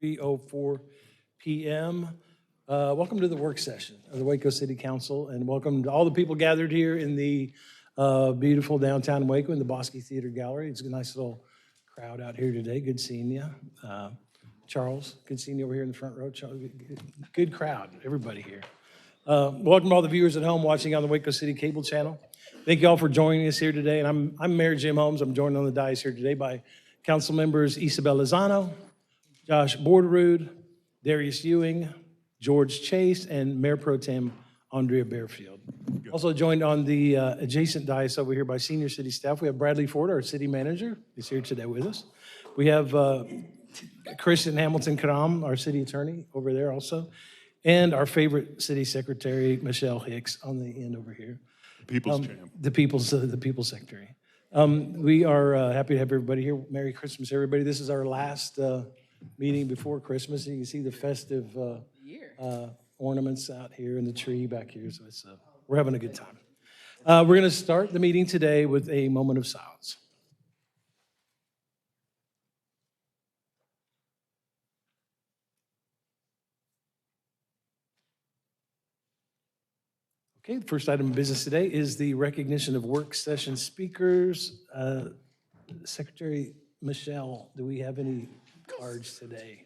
3:04 p.m. Welcome to the work session of the Waco City Council, and welcome to all the people gathered here in the beautiful downtown Waco in the Bosque Theater Gallery. It's a nice little crowd out here today. Good seeing you. Charles, good seeing you over here in the front row. Charles, good crowd, everybody here. Welcome to all the viewers at home watching on the Waco City Cable Channel. Thank you all for joining us here today. And I'm Mayor Jim Holmes. I'm joined on the dais here today by Council members Isabel Lozano, Josh Borderud, Darius Ewing, George Chase, and Mayor Pro Tem Andrea Bearfield. Also joined on the adjacent dais over here by senior city staff, we have Bradley Ford, our city manager, is here today with us. We have Christian Hamilton Karam, our city attorney, over there also, and our favorite city secretary, Michelle Hicks, on the end over here. People's champ. The people's secretary. We are happy to have everybody here. Merry Christmas, everybody. This is our last meeting before Christmas. You can see the festive ornaments out here and the tree back here. So it's, we're having a good time. We're going to start the meeting today with a moment of silence. Okay, the first item of business today is the recognition of work session speakers. Secretary Michelle, do we have any cards today?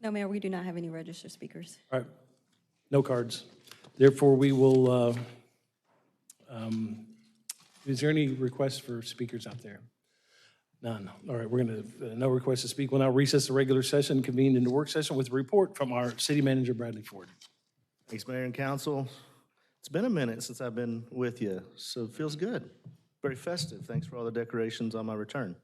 No, Mayor, we do not have any registered speakers. All right, no cards. Therefore, we will, is there any requests for speakers out there? None. All right, we're going to, no requests to speak. We'll now recess the regular session, convene into work session with a report from our city manager, Bradley Ford. Thanks, Mayor and Council. It's been a minute since I've been with you, so it feels good. Very festive. Thanks for all the decorations on my return.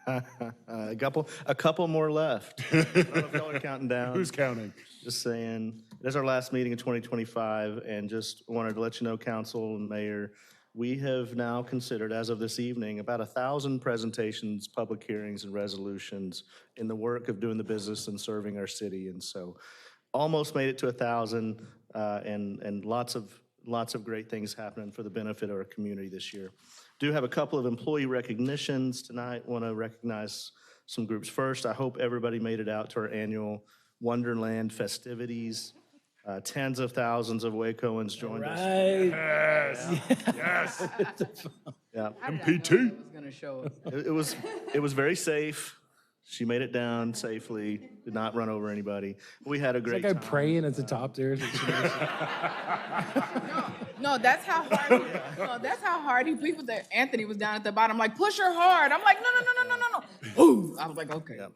A couple more left. I don't know if y'all are counting down. Who's counting? Just saying, it is our last meeting in 2025, and just wanted to let you know, Council and Mayor, we have now considered, as of this evening, about 1,000 presentations, public hearings, and resolutions in the work of doing the business and serving our city. And so almost made it to 1,000, and lots of great things happening for the benefit of our community this year. Do have a couple of employee recognitions tonight. Want to recognize some groups first. I hope everybody made it out to our annual Wonderland festivities. Tens of thousands of Wacoans joined us. Right. Yes. Yeah, MPT. it was very safe. She made it down safely, did not run over anybody. We had a great That guy time. praying at the top there. No, that's how hard. That's how hard he. People that Anthony was down at the bottom, like push her hard. I'm like, no. Ooh, I was like, okay. Yeah,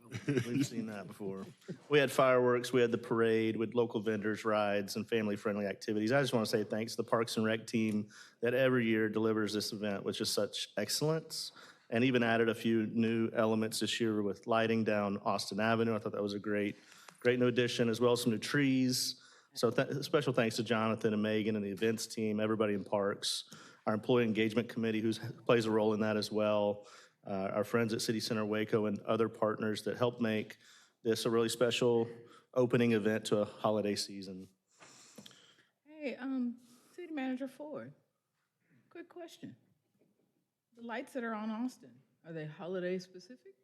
we've seen that before. We had fireworks, we had the parade with local vendors, rides, and family-friendly activities. I just want to say thanks to the Parks and Rec team that every year delivers this event with just such excellence, and even added a few new elements this year with lighting down Austin Avenue. I thought that was a great new addition, as well as some new trees. So special thanks to Jonathan and Megan and the events team, everybody in Parks, our employee engagement committee who plays a role in that as well, our friends at City Center Waco and other partners that helped make this a really special opening event to a holiday season. Hey, City Manager Ford, quick question. The lights that are on Austin, are they holiday specific?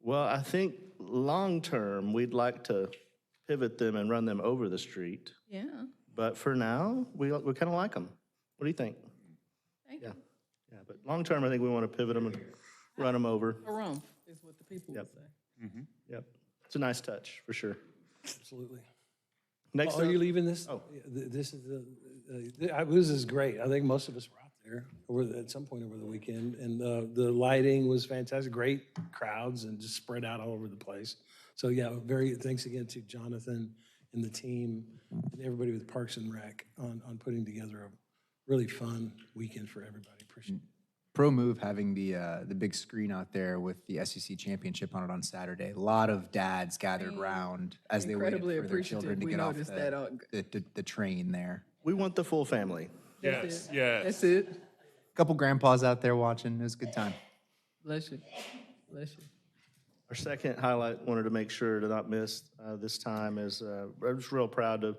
Well, I think long-term, we'd like to pivot them and run them over the street. Yeah, But for now, we kind of like them. What do you think? thank Yeah. you. Yeah, but long-term, I think we want to pivot them and run them over. Harumph is what the people would say. Yep. It's a nice touch, for sure. Absolutely. Next Are up, you leaving this? Oh. Yeah, this is this is great. I think most of us were out there at some point over the weekend, and the lighting was fantastic. Great crowds and just spread out all over the place. So yeah, thanks again to Jonathan and the team and everybody with Parks and Rec on putting together a really fun weekend for everybody. Appreciate it. Pro move having the big screen out there with the SEC championship on it on Saturday. A lot of dads gathered around as they waited Incredibly for their children to appreciative. We get off noticed that. the train there. we want the full family. Yes, That's yes. it. A couple grandpas out there watching. It was a good time. Bless you. Bless you. Our second highlight, wanted to make sure to not miss this time, is I'm just real proud to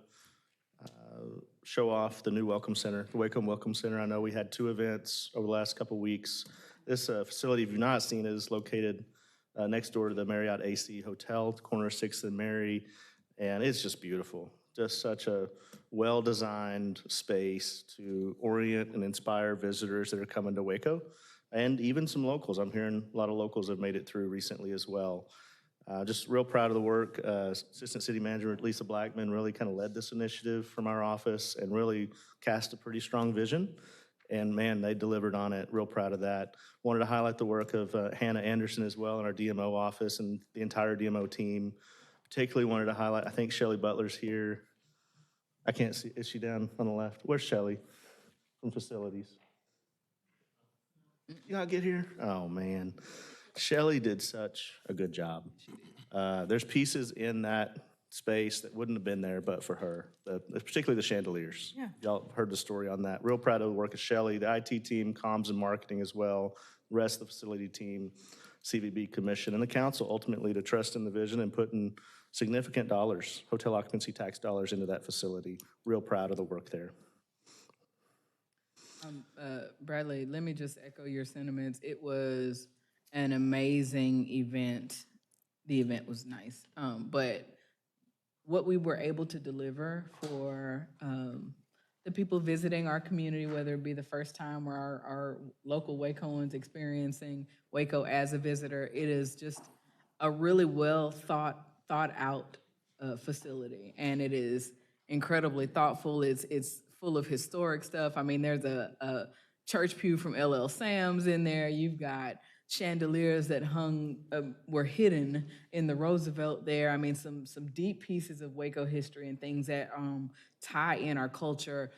show off the new Welcome Center, the Wacom Welcome Center. I know we had 2 events over the last couple weeks. This facility, if you've not seen it, is located next door to the Marriott AC Hotel, corner of 6th and Mary, and it's just beautiful. Just such a well-designed space to orient and inspire visitors that are coming to Waco, and even some locals. I'm hearing a lot of locals have made it through recently as well. Just real proud of the work. Assistant City Manager Lisa Blackman really kind of led this initiative from our office and really cast a pretty strong vision. And man, they delivered on it. Real proud of that. Wanted to highlight the work of Hannah Anderson as well in our DMO office and the entire DMO team. Particularly wanted to highlight, I think Shelley Butler's here. I can't see, is she down on the left? Where's Shelley from facilities? You not get here? Oh, man. Shelley did such a good job. There's pieces in that space that wouldn't have been there but for her, particularly the chandeliers. Yeah. Y'all heard the story on that. Real proud of the work of Shelley, the IT team, comms and marketing as well, the rest of the facility team, CVB Commission, and the council ultimately to trust in the vision and putting significant dollars, hotel occupancy tax dollars into that facility. Real proud of the work there. Bradley, let me just echo your sentiments. It was an amazing event. The event was nice, but what we were able to deliver for the people visiting our community, whether it be the first time or our local Wacoans experiencing Waco as a visitor, it is just a really well thought out facility, and it is incredibly thoughtful. It's full of historic stuff. I mean, there's a church pew from LL Sam's in there. You've got chandeliers that were hidden in the Roosevelt there. I mean, some deep pieces of Waco history and things that tie in our culture.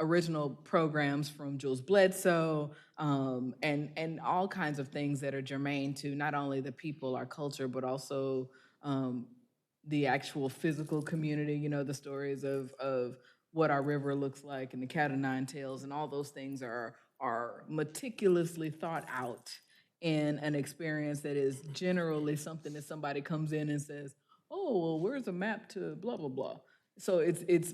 Original programs from Jules Bledsoe, and all kinds of things that are germane to not only the people, our culture, but also the actual physical community. You know, the stories of what our river looks like and the Cat o' Nine Tails, and all those things are meticulously thought out in an experience that is generally something that somebody comes in and says, oh, well, where's a map to blah, blah, blah. So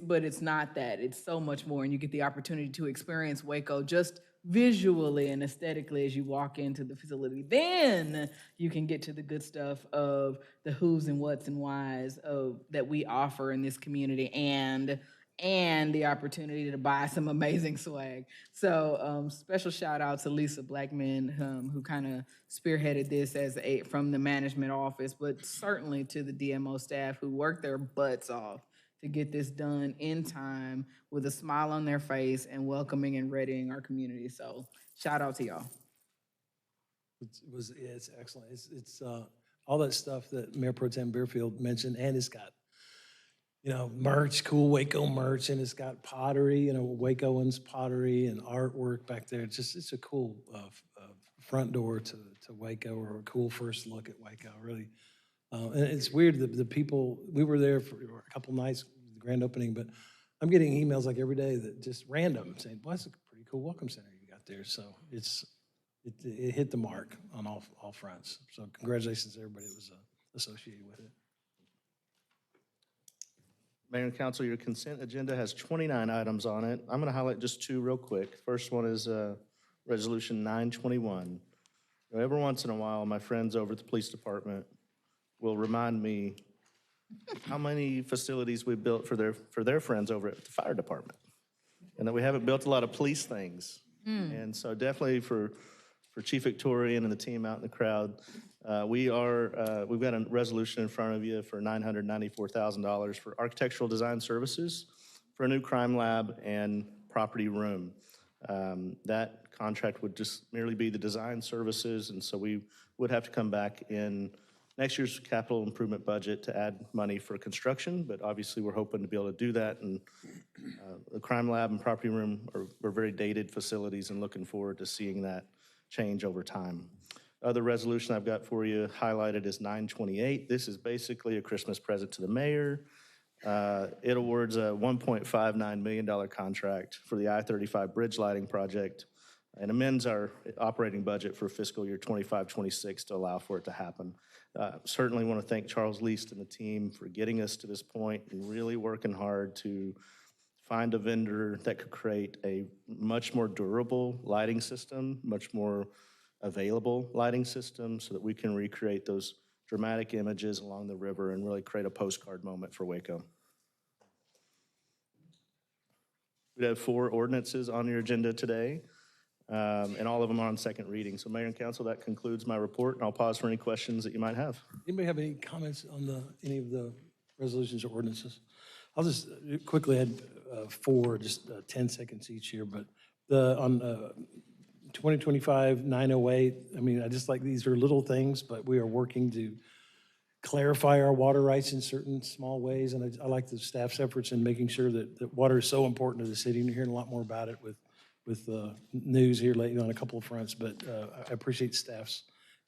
but it's not that. It's so much more, and you get the opportunity to experience Waco just visually and aesthetically as you walk into the facility. Then you can get to the good stuff of the who's and what's and whys that we offer in this community, and the opportunity to buy some amazing swag. So special shout out to Lisa Blackman, who kind of spearheaded this from the management office, but certainly to the DMO staff who worked their butts off to get this done in time with a smile on their face and welcoming and readying our community. So shout out to y'all. It's excellent. It's all that stuff that Mayor Pro Tem Bearfield mentioned, and it's got, you know, merch, cool Waco merch, and it's got pottery, you know, Wacoans pottery and artwork back there. It's a cool front door to Waco, or a cool first look at Waco, really. And it's weird that the people, we were there for a couple nights, the grand opening, but I'm getting emails like every day that just random saying, well, that's a pretty cool welcome center you got there. So it hit the mark on all fronts. So congratulations to everybody that was associated with it. Mayor and Council, your consent agenda has 29 items on it. I'm going to highlight just two real quick. First one is Resolution 921. Now, every once in a while, my friends over at the police department will remind me how many facilities we built for their friends over at the fire department, and that we haven't built a lot of police things. And so definitely for Chief Victorian and the team out in the crowd, we've got a resolution in front of you for $994,000 for architectural design services for a new crime lab and property room. That contract would just merely be the design services, and so we would have to come back in next year's capital improvement budget to add money for construction, but obviously we're hoping to be able to do that. And the crime lab and property room are very dated facilities, and looking forward to seeing that change over time. Other resolution I've got for you highlighted is 928. This is basically a Christmas present to the mayor. It awards a $1.59 million contract for the I-35 bridge lighting project and amends our operating budget for fiscal year 25-26 to allow for it to happen. Certainly want to thank Charles Least and the team for getting us to this point and really working hard to find a vendor that could create a much more durable lighting system, much more available lighting system so that we can recreate those dramatic images along the river and really create a postcard moment for Waco. We have 4 ordinances on your agenda today, and all of them are on second reading. So Mayor and Council, that concludes my report, and I'll pause for any questions that you might have. Anybody have any comments on any of the resolutions or ordinances? I'll just quickly add 4, just 10 seconds each here, but on 2025-908, I mean, I just like, these are little things, but we are working to clarify our water rights in certain small ways, and I like the staff's efforts in making sure that water is so important to the city, and you're hearing a lot more about it with news here lately on a couple of fronts, but I appreciate staff's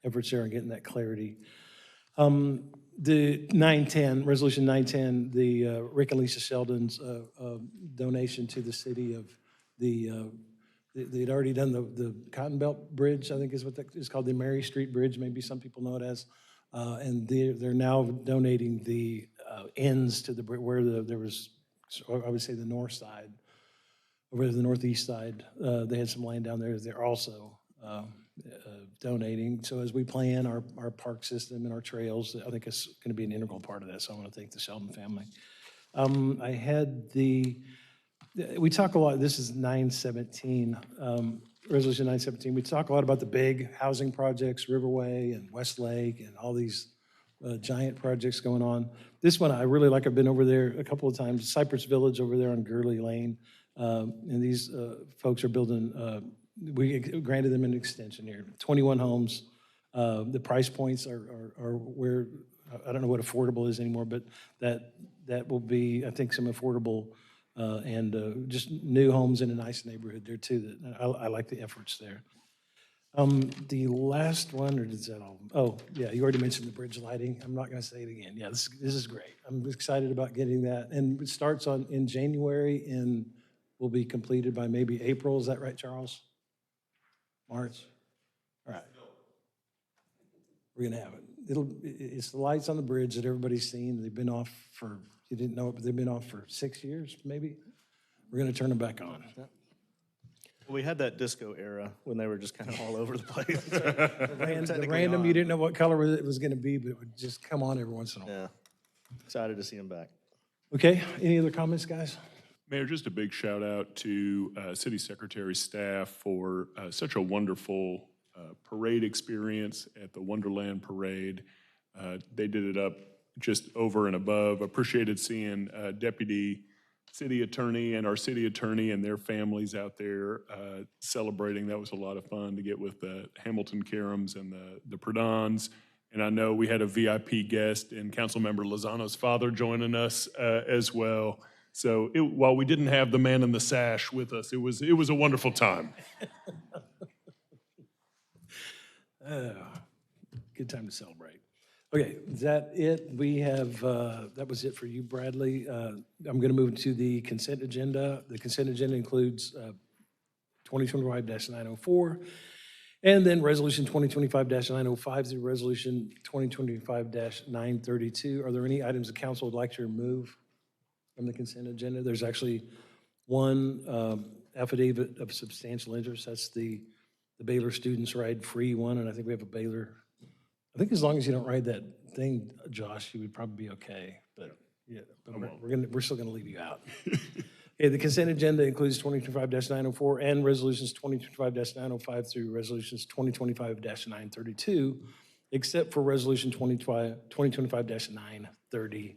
efforts there in getting that clarity. The 910, Resolution 910, the Rick and Lisa Sheldon's donation to the city of they'd already done the Cotton Belt Bridge, I think is what that is called, the Mary Street Bridge, maybe some people know it as. And they're now donating the ends to where there was, I would say, the north side, over the northeast side. They had some land down there. They're also donating. So as we plan our park system and our trails, I think it's going to be an integral part of that. So I want to thank the Sheldon family. I had we talk a lot, this is 917, Resolution 917. We talk a lot about the big housing projects, Riverway and Westlake and all these giant projects going on. This one I really like. I've been over there a couple of times. Cypress Village over there on Gurley Lane. And these folks are building, we granted them an extension here, 21 homes. The price points are where, I don't know what affordable is anymore, but that will be, I think, some affordable and just new homes in a nice neighborhood there too. I like the efforts there. The last one, or is that all? Oh, yeah, you already mentioned the bridge lighting. I'm not going to say it again. Yeah, this is great. I'm excited about getting that. And it starts in January and will be completed by maybe April. Is that right, Charles? March? All right. We're going to have it. It's the lights on the bridge that everybody's seen. They've been off for, you didn't know it, but they've been off for 6 years, maybe. We're going to turn them back on. We had that disco era when they were just kind of all over the place. The random, you didn't know what color it was going to be, but it would just come on every once in a while. Yeah, excited to see them back. Okay, any other comments, guys? Mayor, just a big shout out to City Secretary staff for such a wonderful parade experience at the Wonderland Parade. They did it up just over and above. Appreciated seeing Deputy City Attorney and our City Attorney and their families out there celebrating. That was a lot of fun to get with the Hamilton Karams and the Pradans. And I know we had a VIP guest and Councilmember Lozano's father joining us as well. So while we didn't have the man in the sash with us, it was a wonderful time. Good time to celebrate. Okay, is that it? We have, that was it for you, Bradley. I'm going to move to the consent agenda. The consent agenda includes 2025-904, and then Resolution 2025-905 through Resolution 2025-932. Are there any items the council would like to remove from the consent agenda? There's actually one affidavit of substantial interest. That's the Baylor Students Ride Free one, and I think we have a Baylor. I think as long as you don't ride that thing, Josh, you would probably be okay. But yeah, but we're still gonna leave you out. Okay, the consent agenda includes 2025-904 and resolutions 2025-905 through resolutions 2025-932, except for resolution 2025-930,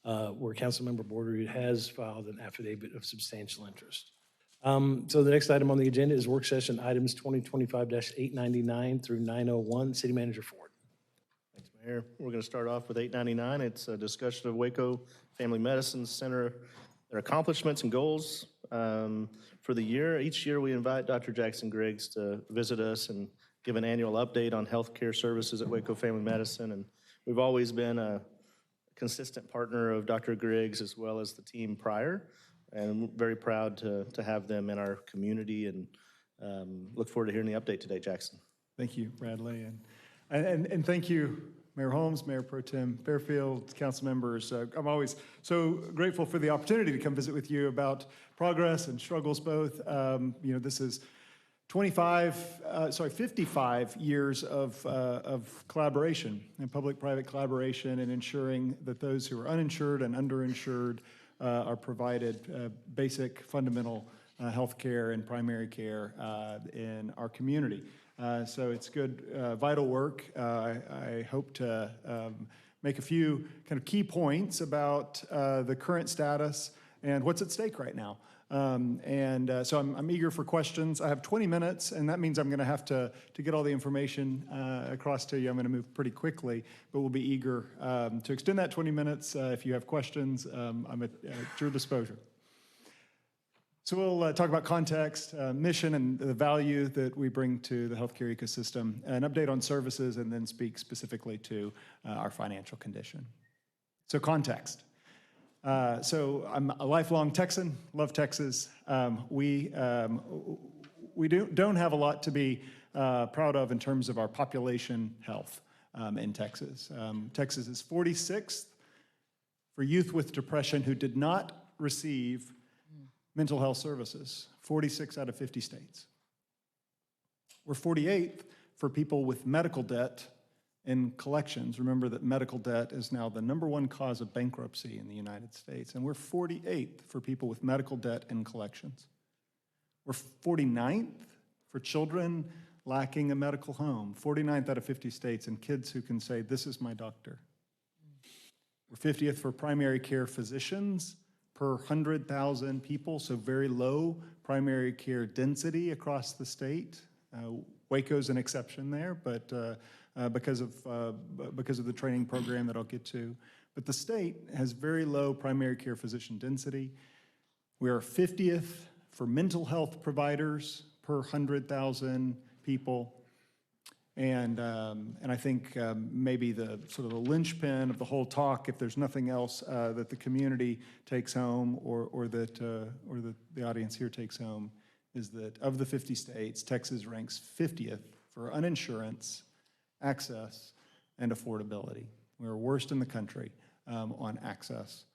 where Councilmember Bordery has filed an affidavit of substantial interest. So the next item on the agenda is work session items 2025-899 through 901. City Manager Ford. Thanks, Mayor. We're going to start off with 899. It's a discussion of Waco Family Medicine Center, their accomplishments and goals for the year. Each year we invite Dr. Jackson Griggs to visit us and give an annual update on healthcare services at Waco Family Medicine. And we've always been a consistent partner of Dr. Griggs as well as the team prior. And I'm very proud to have them in our community and look forward to hearing the update today, Jackson. Thank you, Bradley. And thank you, Mayor Holmes, Mayor Pro Tem Fairfield, council members. I'm always so grateful for the opportunity to come visit with you about progress and struggles both. You know, this is 55 years of collaboration and public-private collaboration in ensuring that those who are uninsured and underinsured are provided basic fundamental health care and primary care in our community. So it's good, vital work. I hope to make a few kind of key points about the current status and what's at stake right now. So I'm eager for questions. I have 20 minutes, and that means I'm going to have to get all the information across to you. I'm going to move pretty quickly, but we'll be eager to extend that 20 minutes. If you have questions, I'm at your disposal. So we'll talk about context, mission, and the value that we bring to the healthcare ecosystem, an update on services, and then speak specifically to our financial condition. So context. So I'm a lifelong Texan, love Texas. We don't have a lot to be proud of in terms of our population health in Texas. Texas is 46th for youth with depression who did not receive mental health services, 46 out of 50 states. We're 48th for people with medical debt in collections. Remember that medical debt is now the #1 cause of bankruptcy in the United States, and we're 48th for people with medical debt in collections. We're 49th for children lacking a medical home, 49th out of 50 states, and kids who can say, "This is my doctor." We're 50th for primary care physicians per 100,000 people, so very low primary care density across the state. Waco's an exception there, but because of the training program that I'll get to. But the state has very low primary care physician density. We are 50th for mental health providers per 100,000 people. And I think maybe the sort of the linchpin of the whole talk, if there's nothing else that the community takes home or that the audience here takes home, is that of the 50 states, Texas ranks 50th for uninsurance, access, and affordability. We're worst in the country on access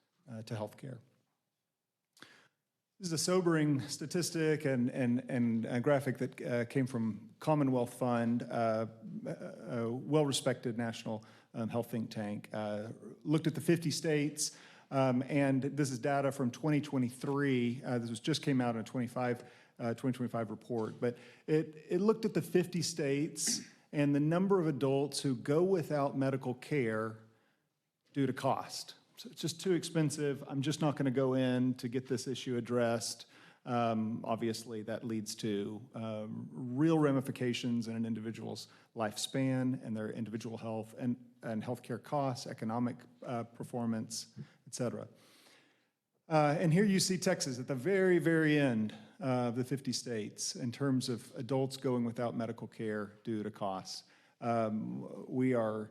to health care. This is a sobering statistic and a graphic that came from Commonwealth Fund, a well-respected national health think tank. Looked at the 50 states, and this is data from 2023. This just came out in a 2025 report, but it looked at the 50 states and the number of adults who go without medical care due to cost. So it's just too expensive. I'm just not going to go in to get this issue addressed. Obviously, that leads to real ramifications in an individual's lifespan and their individual health and healthcare costs, economic performance, et cetera. And here you see Texas at the very, very end of the 50 states in terms of adults going without medical care due to costs. We are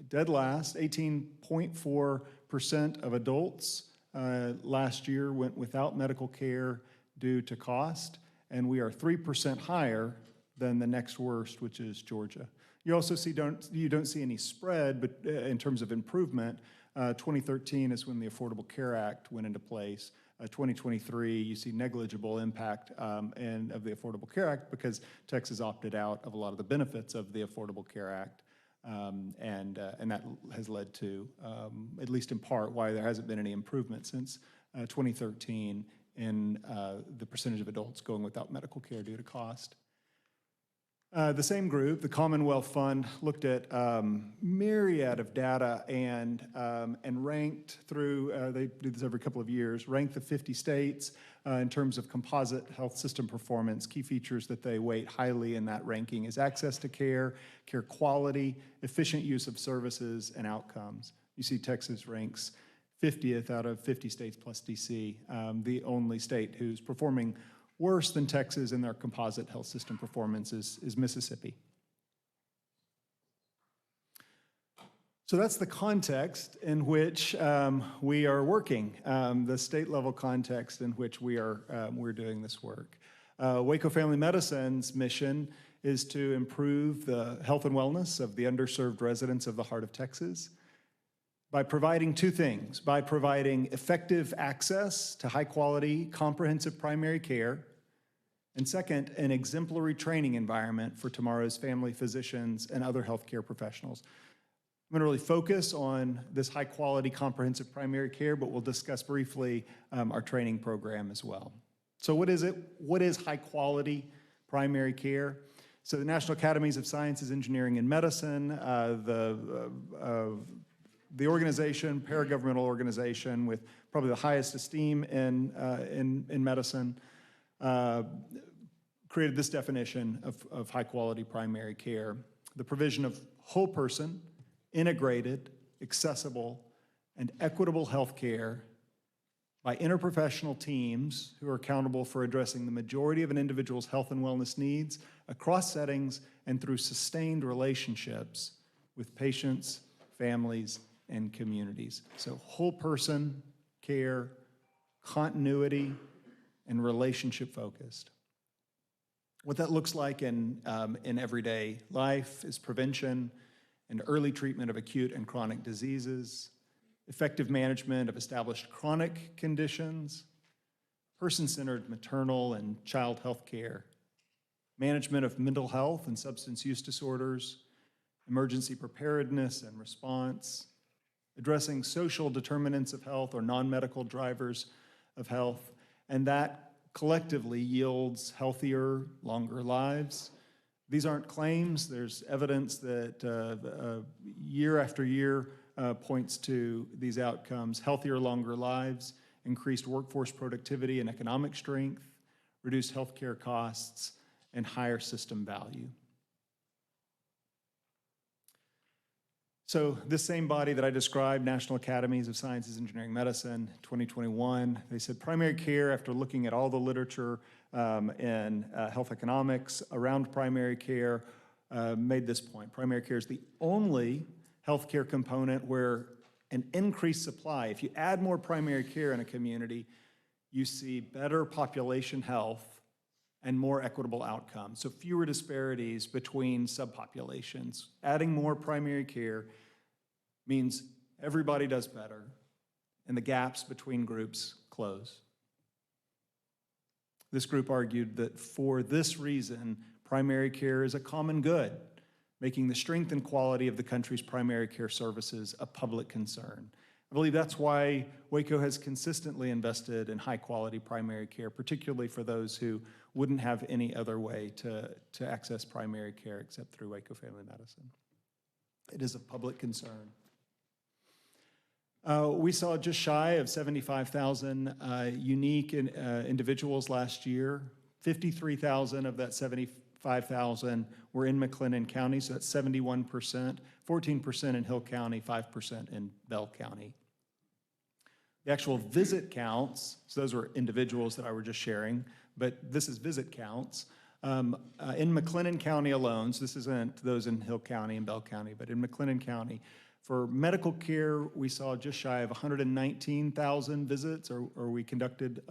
dead last. 18.4% of adults last year went without medical care due to cost, and we are 3% higher than the next worst, which is Georgia. You also see you don't see any spread, but in terms of improvement, 2013 is when the Affordable Care Act went into place. 2023, you see negligible impact of the Affordable Care Act because Texas opted out of a lot of the benefits of the Affordable Care Act. And that has led to, at least in part, why there hasn't been any improvement since 2013 in the percentage of adults going without medical care due to cost. The same group, the Commonwealth Fund, looked at myriad of data and ranked through, they do this every couple of years, ranked the 50 states in terms of composite health system performance. Key features that they weight highly in that ranking is access to care, care quality, efficient use of services, and outcomes. You see Texas ranks 50th out of 50 states plus DC, the only state who's performing worse than Texas in their composite health system performance is Mississippi. So that's the context in which we are working, the state level context in which we're doing this work. Waco Family Medicine's mission is to improve the health and wellness of the underserved residents of the heart of Texas by providing two things: by providing effective access to high quality, comprehensive primary care, And second, an exemplary training environment for tomorrow's family physicians and other healthcare professionals. I'm going to really focus on this high-quality comprehensive primary care, but we'll discuss briefly our training program as well. So what is it? What is high-quality primary care? So the National Academies of Sciences, Engineering, and Medicine, the organization, paragovernmental organization with probably the highest esteem in medicine, created this definition of high-quality primary care: the provision of whole person, integrated, accessible, and equitable health care by interprofessional teams who are accountable for addressing the majority of an individual's health and wellness needs across settings and through sustained relationships with patients, families, and communities. So whole person care, continuity, and relationship focused. What that looks like in everyday life is prevention and early treatment of acute and chronic diseases, effective management of established chronic conditions, person-centered maternal and child health care, management of mental health and substance use disorders, emergency preparedness and response, addressing social determinants of health or non-medical drivers of health, and that collectively yields healthier, longer lives. These aren't claims. There's evidence that year after year points to these outcomes: healthier, longer lives, increased workforce productivity and economic strength, reduced healthcare costs, and higher system value. So this same body that I described, National Academies of Sciences, Engineering, Medicine, 2021, they said primary care, after looking at all the literature in health economics around primary care, made this point: primary care is the only healthcare component where an increased supply, if you add more primary care in a community, you see better population health and more equitable outcomes. So fewer disparities between subpopulations. Adding more primary care means everybody does better and the gaps between groups close. This group argued that for this reason, primary care is a common good, making the strength and quality of the country's primary care services a public concern. I believe that's why Waco has consistently invested in high-quality primary care, particularly for those who wouldn't have any other way to access primary care except through Waco Family Medicine. It is a public concern. We saw just shy of 75,000 unique individuals last year. 53,000 of that 75,000 were in McLennan County, so that's 71%, 14% in Hill County, 5% in Bell County. The actual visit counts, so those were individuals that I were just sharing, but this is visit counts. In McLennan County alone, so this isn't those in Hill County and Bell County, but in McLennan County, for medical care, we saw just shy of 119,000 visits, or we conducted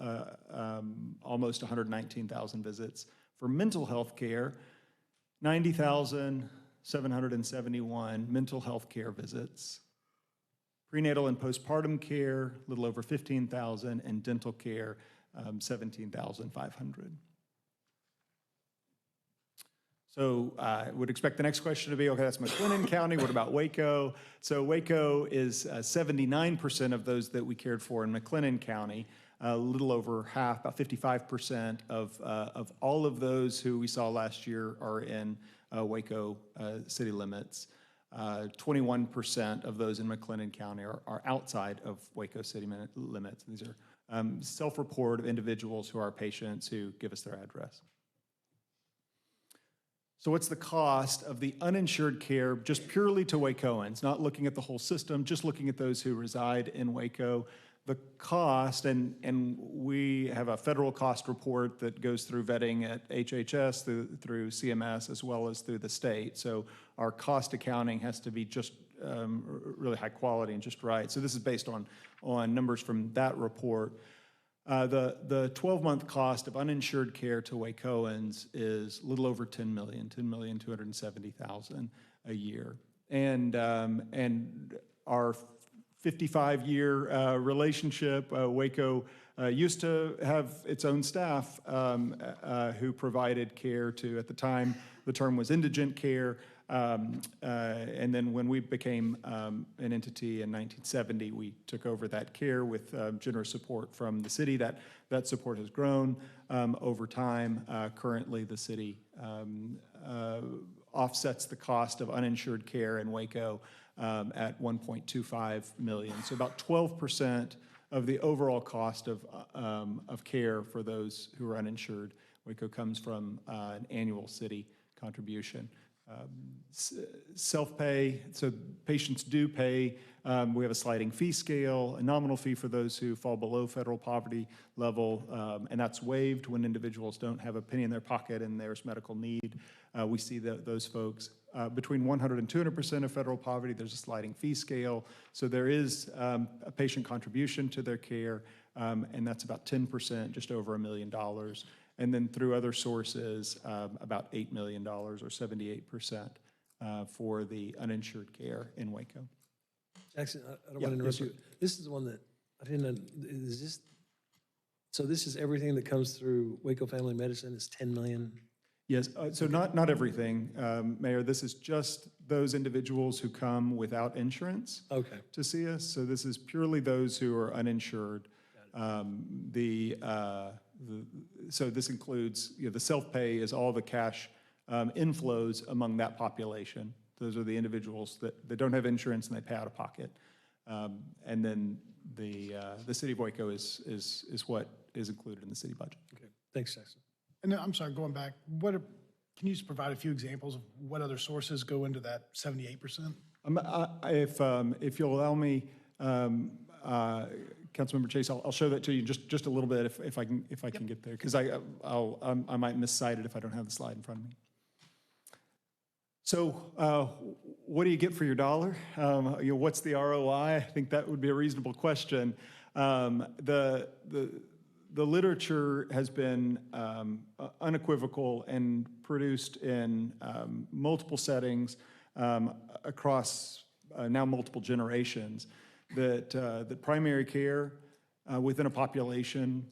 almost 119,000 visits. For mental health care, 90,771 mental health care visits. Prenatal and postpartum care, a little over 15,000, and dental care, 17,500. So I would expect the next question to be, okay, that's McLennan County, what about Waco? So Waco is 79% of those that we cared for in McLennan County, a little over half, about 55% of all of those who we saw last year are in Waco city limits. 21% of those in McLennan County are outside of Waco city limits. These are self-report of individuals who are patients who give us their address. So what's the cost of the uninsured care just purely to Wacoans, not looking at the whole system, just looking at those who reside in Waco? The cost, and we have a federal cost report that goes through vetting at HHS, through CMS, as well as through the state. So our cost accounting has to be just really high quality and just right. So this is based on numbers from that report. The 12-month cost of uninsured care to Wacoans is a little over $10 million, $10,270,000 a year. And our 55-year relationship, Waco used to have its own staff who provided care to, at the time, the term was indigent care. And then when we became an entity in 1970, we took over that care with generous support from the city. That support has grown over time. Currently, the city offsets the cost of uninsured care in Waco at $1.25 million. So about 12% of the overall cost of care for those who are uninsured. Waco comes from an annual city contribution. Self-pay, so patients do pay. We have a sliding fee scale, a nominal fee for those who fall below federal poverty level, and that's waived when individuals don't have a penny in their pocket and there's medical need. We see those folks. Between 100 and 200% of federal poverty, there's a sliding fee scale. So there is a patient contribution to their care, and that's about 10%, just over $1 million. And then through other sources, about $8 million or 78% for the uninsured care in Waco. Jackson, I don't want to interrupt you. This is the one that I didn't know, is this, so this is everything that comes through Waco Family Medicine is 10 million? Yes, so not everything, Mayor. This is just those individuals who come without insurance to see us. So this is purely those who are uninsured. So this includes, the self-pay is all the cash inflows among that population. Those are the individuals that don't have insurance and they pay out of pocket. And then the city of Waco is what is included in the city budget. Okay, thanks, Jackson. And then, I'm sorry, going back, can you just provide a few examples of what other sources go into that 78%? If you'll allow me, Councilmember Chase, I'll show that to you just a little bit if I can get there, because I might miscite it if I don't have the slide in front of me. So what do you get for your dollar? What's the ROI? I think that would be a reasonable question. The literature has been unequivocal and produced in multiple settings across now multiple generations that primary care within a population,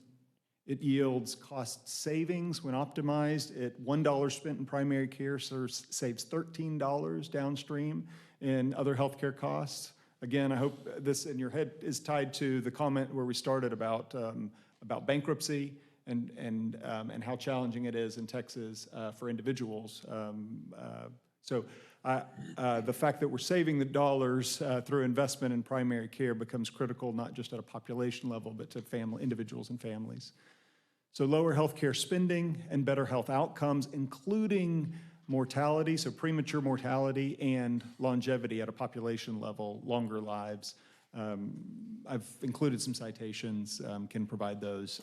it yields cost savings when optimized. $1 spent in primary care saves $13 downstream in other healthcare costs. Again, I hope this in your head is tied to the comment where we started about bankruptcy and how challenging it is in Texas for individuals. So the fact that we're saving the dollars through investment in primary care becomes critical, not just at a population level, but to individuals and families. So lower healthcare spending and better health outcomes, including mortality, so premature mortality and longevity at a population level, longer lives. I've included some citations, can provide those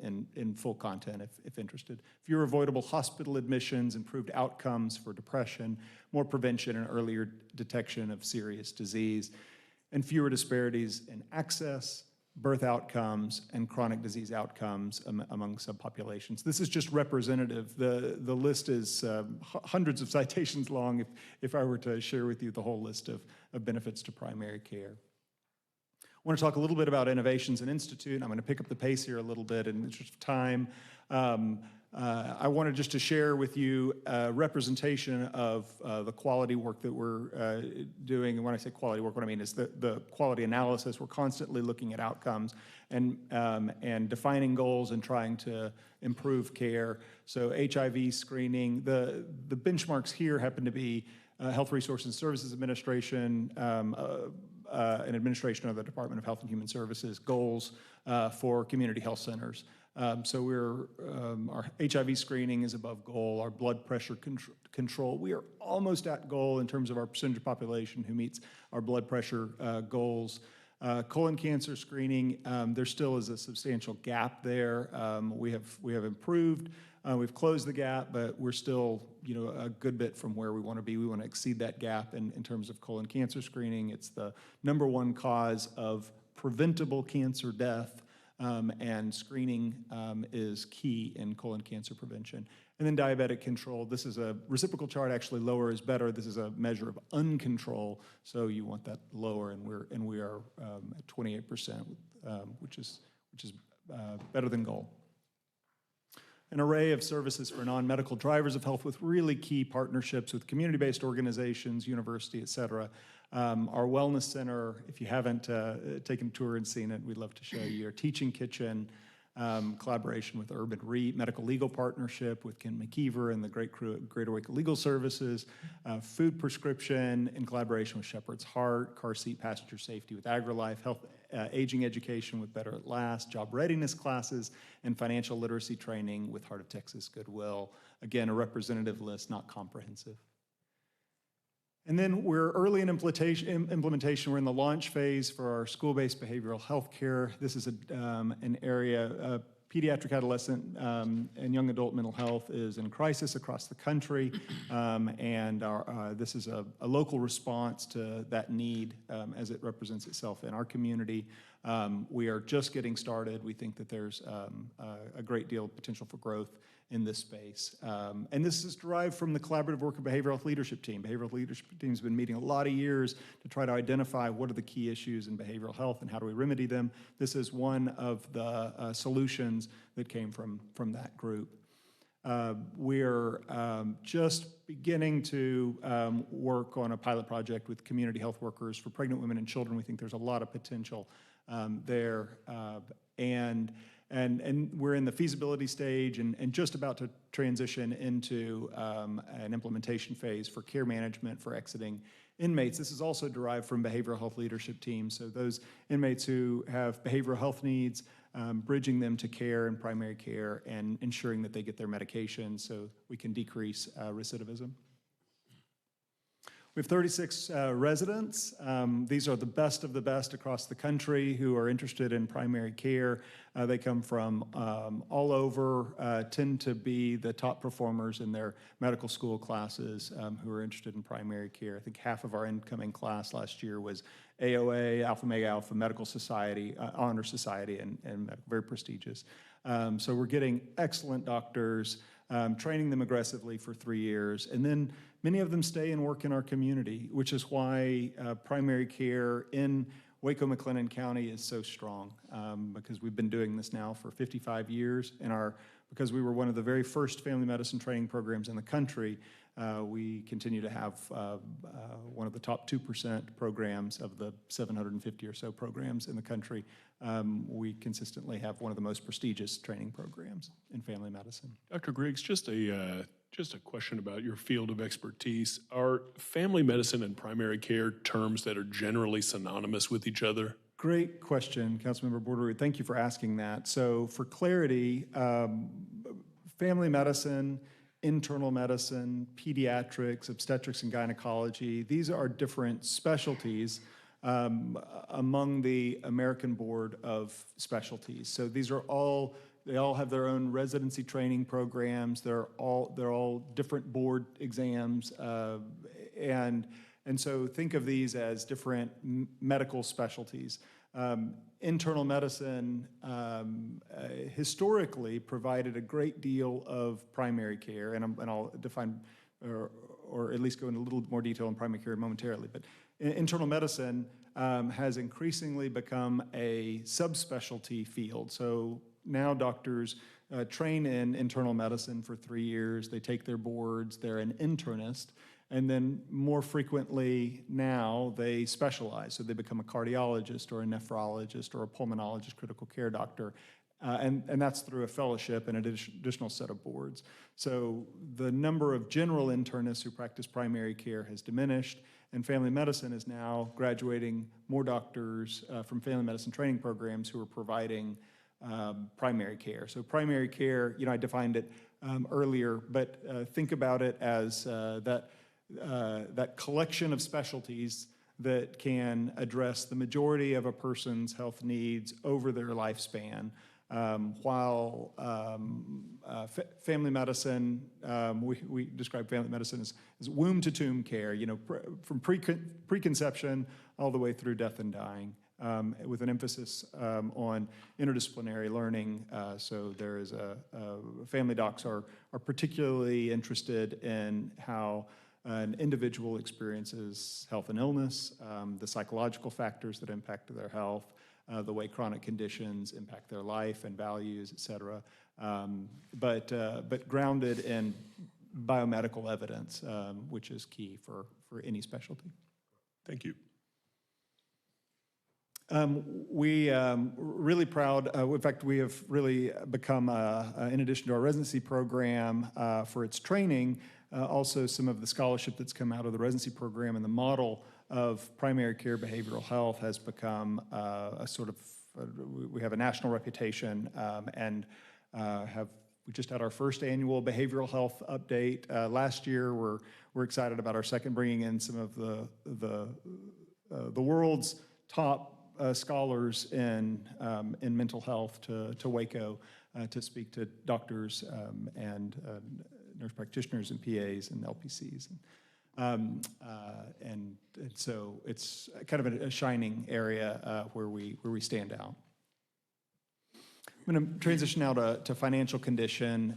in full content if interested. Fewer avoidable hospital admissions, improved outcomes for depression, more prevention and earlier detection of serious disease, and fewer disparities in access, birth outcomes, and chronic disease outcomes among subpopulations. This is just representative. The list is hundreds of citations long if I were to share with you the whole list of benefits to primary care. I want to talk a little bit about Innovations and Institute. I'm going to pick up the pace here a little bit in the interest of time. I wanted just to share with you a representation of the quality work that we're doing. And when I say quality work, what I mean is the quality analysis. We're constantly looking at outcomes and defining goals and trying to improve care. So HIV screening, the benchmarks here happen to be Health Resources and Services Administration, an administration of the Department of Health and Human Services goals for community health centers. So our HIV screening is above goal, our blood pressure control. We are almost at goal in terms of our percentage of population who meets our blood pressure goals. Colon cancer screening, there still is a substantial gap there. We have improved. We've closed the gap, but we're still, a good bit from where we want to be. We want to exceed that gap in terms of colon cancer screening. It's the #1 cause of preventable cancer death, and screening is key in colon cancer prevention. And then diabetic control. This is a reciprocal chart. Actually, lower is better. This is a measure of uncontrol, so you want that lower, and we are at 28%, which is better than goal. An array of services for non-medical drivers of health with really key partnerships with community-based organizations, university, et cetera. Our wellness center, if you haven't taken a tour and seen it, we'd love to show you. Our teaching kitchen, collaboration with Urban Medical Legal Partnership with Ken McKeever and the Greater Waco Legal Services, food prescription in collaboration with Shepherd's Heart, car seat passenger safety with AgriLife, health aging education with Better at Last, job readiness classes, and financial literacy training with Heart of Texas Goodwill. Again, a representative list, not comprehensive. And then we're early in implementation. We're in the launch phase for our school-based behavioral health care. This is an area, pediatric, adolescent, and young adult mental health is in crisis across the country. And this is a local response to that need as it represents itself in our community. We are just getting started. We think that there's a great deal of potential for growth in this space. And this is derived from the collaborative work of Behavioral Health Leadership Team. Behavioral Health Leadership Team has been meeting a lot of years to try to identify what are the key issues in behavioral health and how do we remedy them. This is one of the solutions that came from that group. We're just beginning to work on a pilot project with community health workers for pregnant women and children. We think there's a lot of potential there. And we're in the feasibility stage and just about to transition into an implementation phase for care management for exiting inmates. This is also derived from behavioral health leadership teams. So those inmates who have behavioral health needs, bridging them to care and primary care and ensuring that they get their medication so we can decrease recidivism. We have 36 residents. These are the best of the best across the country who are interested in primary care. They come from all over, tend to be the top performers in their medical school classes who are interested in primary care. I think half of our incoming class last year was AOA, Alpha Omega Alpha Medical Society, Honor Society, and very prestigious. So we're getting excellent doctors, training them aggressively for 3 years, and then many of them stay and work in our community, which is why primary care in Waco-McLennan County is so strong, because we've been doing this now for 55 years, and because we were one of the very first family medicine training programs in the country, we continue to have one of the top 2% programs of the 750 or so programs in the country. We consistently have one of the most prestigious training programs in family medicine. Dr. Griggs, just a question about your field of expertise. Are family medicine and primary care terms that are generally synonymous with each other? Great question, Councilmember Bordery. Thank you for asking that. So for clarity, family medicine, internal medicine, pediatrics, obstetrics and gynecology, these are different specialties among the American Board of Specialties. So these are they all have their own residency training programs. They're all different board exams, and so think of these as different medical specialties. Internal medicine historically provided a great deal of primary care, and I'll define or at least go into a little more detail on primary care momentarily. But internal medicine has increasingly become a subspecialty field. So now doctors train in internal medicine for 3 years. They take their boards. They're an internist. And then more frequently now they specialize. So they become a cardiologist or a nephrologist or a pulmonologist, critical care doctor. And that's through a fellowship and an additional set of boards. So the number of general internists who practice primary care has diminished, and family medicine is now graduating more doctors from family medicine training programs who are providing primary care. So primary care, I defined it earlier, but think about it as that collection of specialties that can address the majority of a person's health needs over their lifespan. While family medicine, we describe family medicine as womb to tomb care, from preconception all the way through death and dying, with an emphasis on interdisciplinary learning. So there is family docs are particularly interested in how an individual experiences health and illness, the psychological factors that impact their health, the way chronic conditions impact their life and values, et cetera, but grounded in biomedical evidence, which is key for any specialty. Thank you. We really proud, in fact, we have really become, in addition to our residency program for its training, also some of the scholarship that's come out of the residency program and the model of primary care behavioral health has become a sort of, we have a national reputation and we just had our first annual behavioral health update last year. We're excited about our second, bringing in some of the world's top scholars in mental health to Waco to speak to doctors and nurse practitioners and PAs and LPCs. And so it's kind of a shining area where we stand out. I'm going to transition now to financial condition.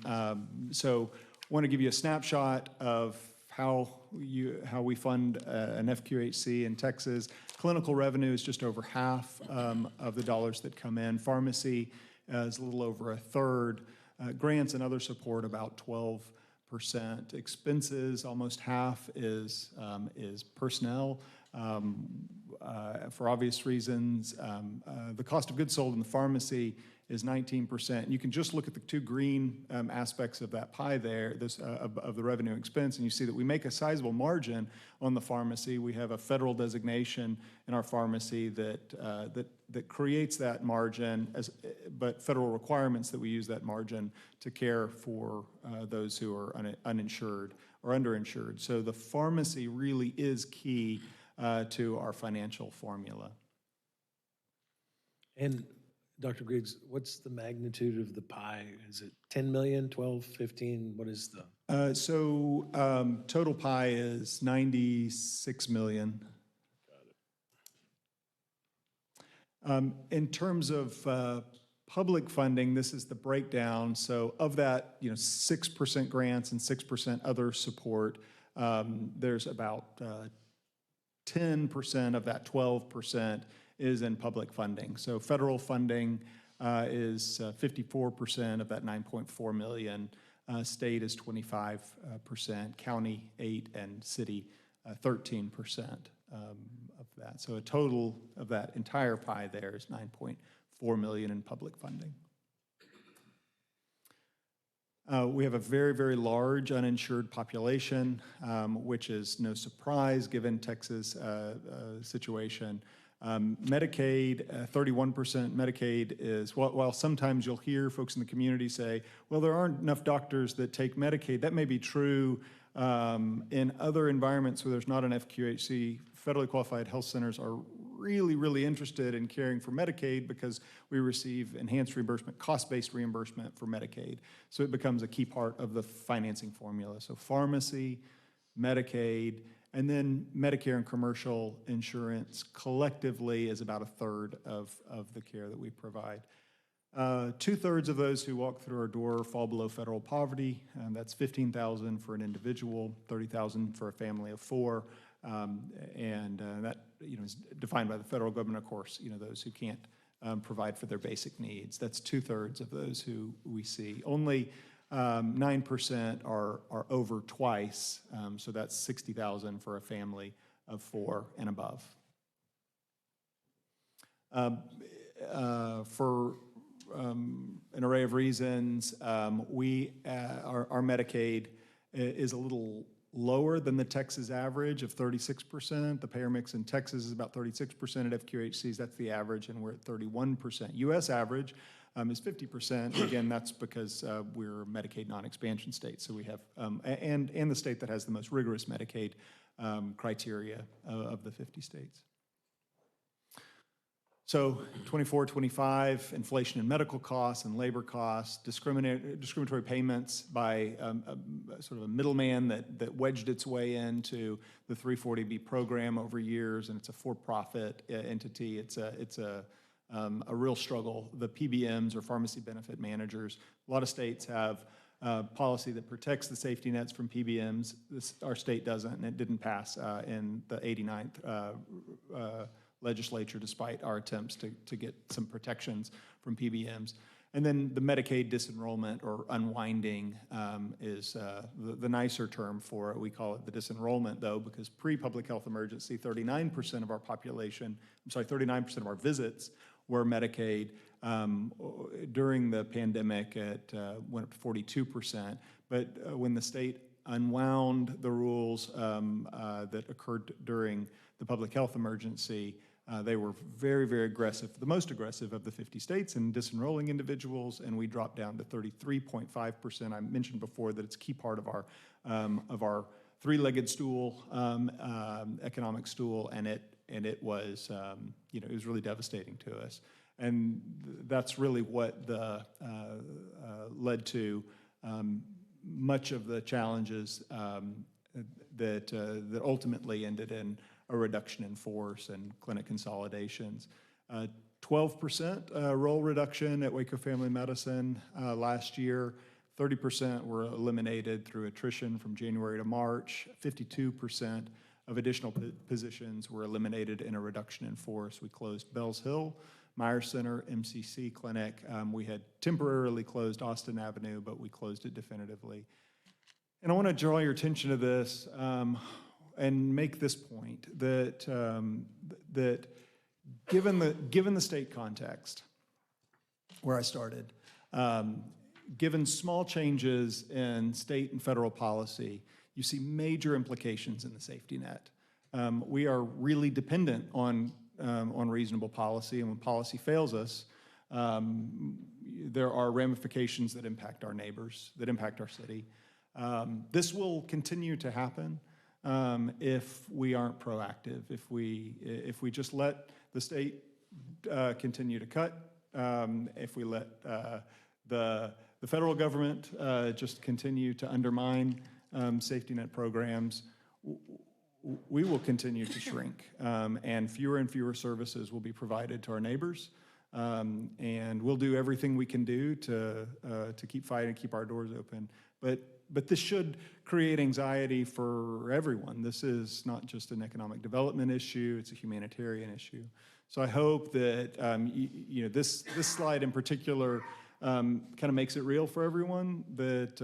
So I want to give you a snapshot of how we fund an FQHC in Texas. Clinical revenue is just over half of the dollars that come in. Pharmacy is a little over a third. Grants and other support about 12%. Expenses, almost half is personnel. For obvious reasons, the cost of goods sold in the pharmacy is 19%. You can just look at the two green aspects of that pie there, of the revenue expense, and you see that we make a sizable margin on the pharmacy. We have a federal designation in our pharmacy that creates that margin, but federal requirements that we use that margin to care for those who are uninsured or underinsured. So the pharmacy really is key to our financial formula. And Dr. Griggs, what's the magnitude of the pie? Is it 10 million, 12, 15? What is the? Total pie is 96 million. In terms of public funding, this is the breakdown. So of that, 6% grants and 6% other support, there's about 10% of that 12% is in public funding. So federal funding is 54% of that 9.4 million. State is 25%, county 8%, and city 13% of that. So a total of that entire pie there is 9.4 million in public funding. We have a very, very large uninsured population, which is no surprise given Texas' situation. Medicaid, 31% Medicaid is, while sometimes you'll hear folks in the community say, well, there aren't enough doctors that take Medicaid. That may be true in other environments where there's not an FQHC. Federally qualified health centers are really, really interested in caring for Medicaid because we receive enhanced reimbursement, cost-based reimbursement for Medicaid. So it becomes a key part of the financing formula. So pharmacy, Medicaid, and then Medicare and commercial insurance collectively is about a third of the care that we provide. 2/3 of those who walk through our door fall below federal poverty. That's $15,000 for an individual, $30,000 for a family of 4. That is defined by the federal government, of course, those who can't provide for their basic needs. That's 2/3 of those who we see. Only 9% are over twice, so that's $60,000 for a family of 4 and above. For an array of reasons, our Medicaid is a little lower than the Texas average of 36%. The payer mix in Texas is about 36% at FQHCs. That's the average, and we're at 31%. U.S. average is 50%. Again, that's because we're a Medicaid non-expansion state. So we have, and the state that has the most rigorous Medicaid criteria of the 50 states. So 24, 25, inflation in medical costs and labor costs, discriminatory payments by sort of a middleman that wedged its way into the 340B program over years, and it's a for-profit entity. It's a real struggle. The PBMs, or pharmacy benefit managers, a lot of states have policy that protects the safety nets from PBMs. Our state doesn't, and it didn't pass in the 89th legislature despite our attempts to get some protections from PBMs. And then the Medicaid disenrollment or unwinding is the nicer term for it. We call it the disenrollment, though, because pre-public health emergency, 39% of our population, 39% of our visits were Medicaid. During the pandemic, it went up to 42%. But when the state unwound the rules that occurred during the public health emergency, they were very, very aggressive, the most aggressive of the 50 states in disenrolling individuals, and we dropped down to 33.5%. I mentioned before that it's a key part of our three-legged stool, economic stool, and it was, it was really devastating to us. And that's really what led to much of the challenges that ultimately ended in a reduction in force and clinic consolidations. 12% role reduction at Waco Family Medicine last year. 30% were eliminated through attrition from January to March. 52% of additional positions were eliminated in a reduction in force. We closed Bells Hill, Myers Center, MCC Clinic. We had temporarily closed Austin Avenue, but we closed it definitively. And I want to draw your attention to this and make this point that that given the state context where I started, given small changes in state and federal policy, you see major implications in the safety net. We are really dependent on reasonable policy, and when policy fails us, there are ramifications that impact our neighbors, that impact our city. This will continue to happen if we aren't proactive, if we just let the state continue to cut, if we let the federal government just continue to undermine safety net programs, we will continue to shrink, and fewer services will be provided to our neighbors. And we'll do everything we can do to keep fighting, keep our doors open. But this should create anxiety for everyone. This is not just an economic development issue, it's a humanitarian issue. So I hope that this slide in particular kind of makes it real for everyone, that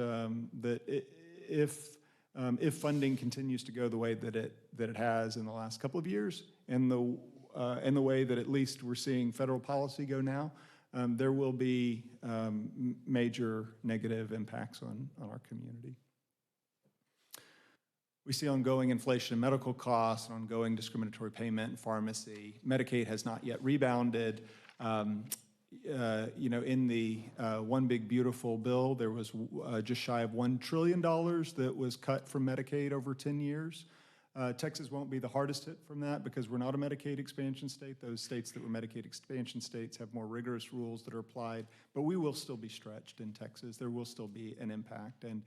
if funding continues to go the way that it has in the last couple of years, and the way that at least we're seeing federal policy go now, there will be major negative impacts on our community. We see ongoing inflation in medical costs, ongoing discriminatory payment in pharmacy. Medicaid has not yet rebounded. In the One Big Beautiful bill, there was just shy of $1 trillion that was cut from Medicaid over 10 years. Texas won't be the hardest hit from that because we're not a Medicaid expansion state. Those states that were Medicaid expansion states have more rigorous rules that are applied, but we will still be stretched in Texas. There will still be an impact, and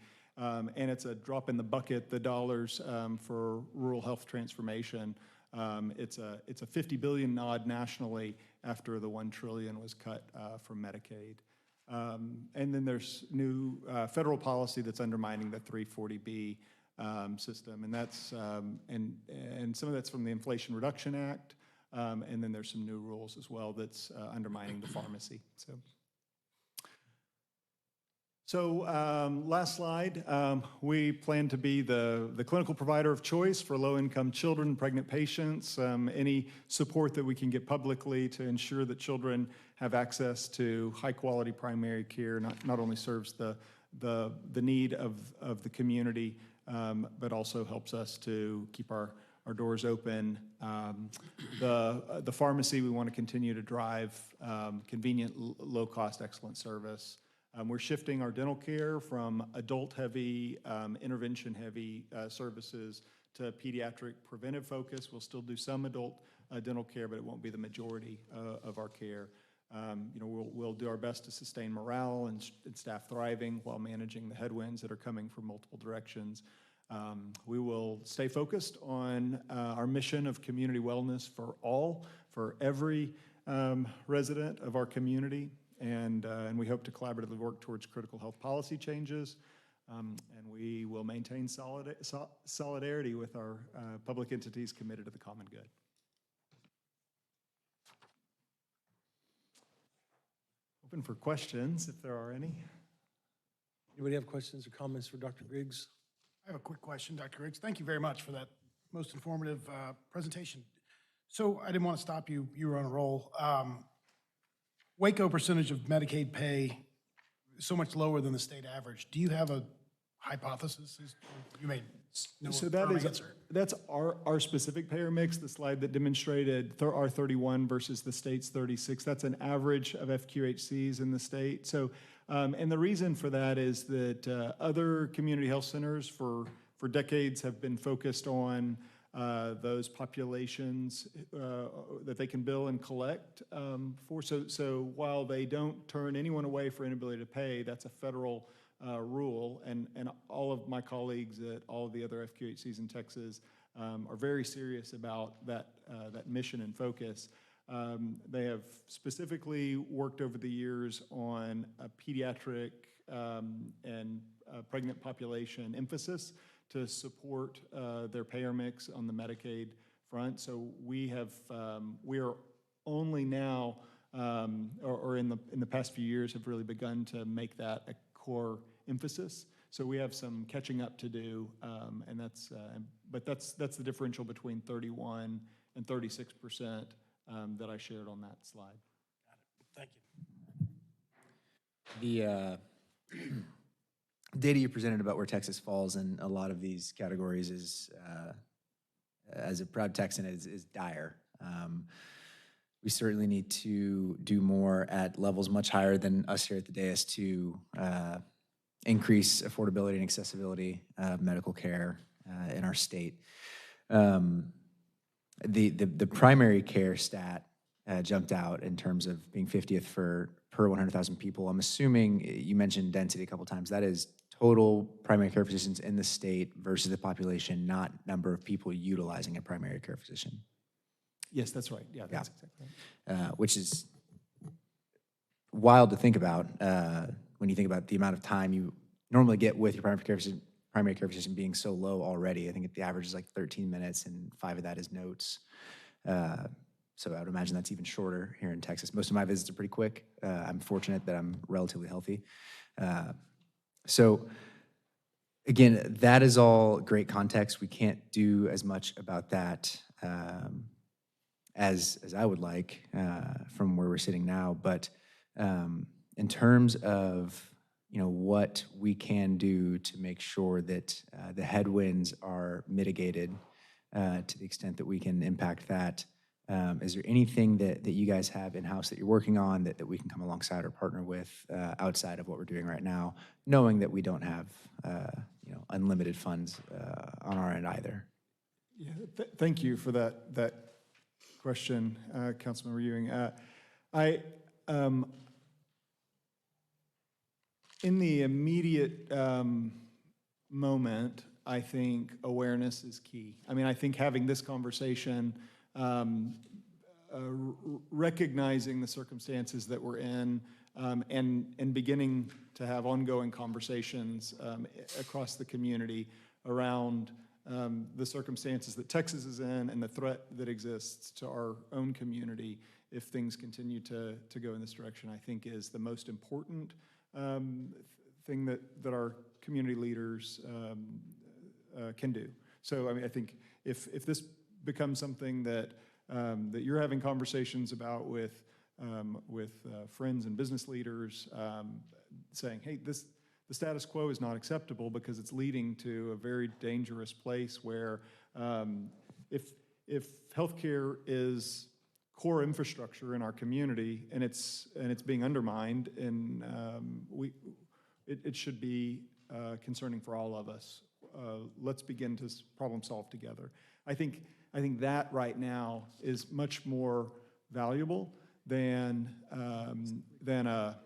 it's a drop in the bucket, the dollars for rural health transformation. It's a $50 billion nod nationally after the $1 trillion was cut from Medicaid. And then there's new federal policy that's undermining the 340B system, and that's and some of that's from the Inflation Reduction Act, and then there's some new rules as well that's undermining the pharmacy. So last slide, we plan to be the clinical provider of choice for low-income children, pregnant patients. Any support that we can get publicly to ensure that children have access to high-quality primary care not only serves the need of the community, but also helps us to keep our doors open. The pharmacy, we want to continue to drive convenient, low-cost, excellent service. We're shifting our dental care from adult-heavy, intervention-heavy services to pediatric preventive focus. We'll still do some adult dental care, but it won't be the majority of our care. We'll do our best to sustain morale and staff thriving while managing the headwinds that are coming from multiple directions. We will stay focused on our mission of community wellness for all, for every resident of our community. And we hope to collaboratively work towards critical health policy changes. And we will maintain solidarity with our public entities committed to the common good. Open for questions, if there are any. Anybody have questions or comments for Dr. Griggs? I have a quick question, Dr. Riggs. Thank you very much for that most informative presentation. So I didn't want to stop you. You were on a roll. Waco percentage of Medicaid pay is so much lower than the state average. Do you have a hypothesis? You may know So a that firm is, answer. that's our specific payer mix, the slide that demonstrated our 31 versus the state's 36. That's an average of FQHCs in the state. So, and the reason for that is that other community health centers for decades have been focused on those populations that they can bill and collect for. So while they don't turn anyone away for inability to pay, that's a federal rule, and all of my colleagues at all of the other FQHCs in Texas are very serious about that mission and focus. They have specifically worked over the years on a pediatric and pregnant population emphasis to support their payer mix on the Medicaid front. So we are only now, or in the past few years, have really begun to make that a core emphasis. So we have some catching up to do, and but that's the differential between 31 and 36% that I shared on that slide. Thank you. The data you presented about where Texas falls in a lot of these categories is, as a proud Texan, is dire. We certainly need to do more at levels much higher than us here at the dais to increase affordability and accessibility of medical care in our state. The primary care stat jumped out in terms of being 50th per 100,000 people. I'm assuming you mentioned density a couple times. That is total primary care physicians in the state versus the population, not number of people utilizing a primary care physician. Yes, that's right. Yeah, that's exactly right. Which is wild to think about when you think about the amount of time you normally get with your primary care physician being so low already. I think the average is like 13 minutes, and 5 of that is notes. So I would imagine that's even shorter here in Texas. Most of my visits are pretty quick. I'm fortunate that I'm relatively healthy. So again, that is all great context. We can't do as much about that as I would like from where we're sitting now. But in terms of what we can do to make sure that the headwinds are mitigated to the extent that we can impact that, is there anything that you guys have in-house that you're working on that we can come alongside or partner with outside of what we're doing right now, knowing that we don't have unlimited funds on our end either? Yeah, thank you for that question, Councilman Ewing. In the immediate moment, I think awareness is key. I mean, I think having this conversation, recognizing the circumstances that we're in, and beginning to have ongoing conversations across the community around the circumstances that Texas is in and the threat that exists to our own community if things continue to go in this direction, I think is the most important thing that our community leaders can do. So, I mean, I think if this becomes something that that you're having conversations about with friends and business leaders, saying, hey, the status quo is not acceptable because it's leading to a very dangerous place where if healthcare is core infrastructure in our community and it's being undermined, and it should be concerning for all of us. Let's begin to problem solve together. I think that right now is much more valuable than a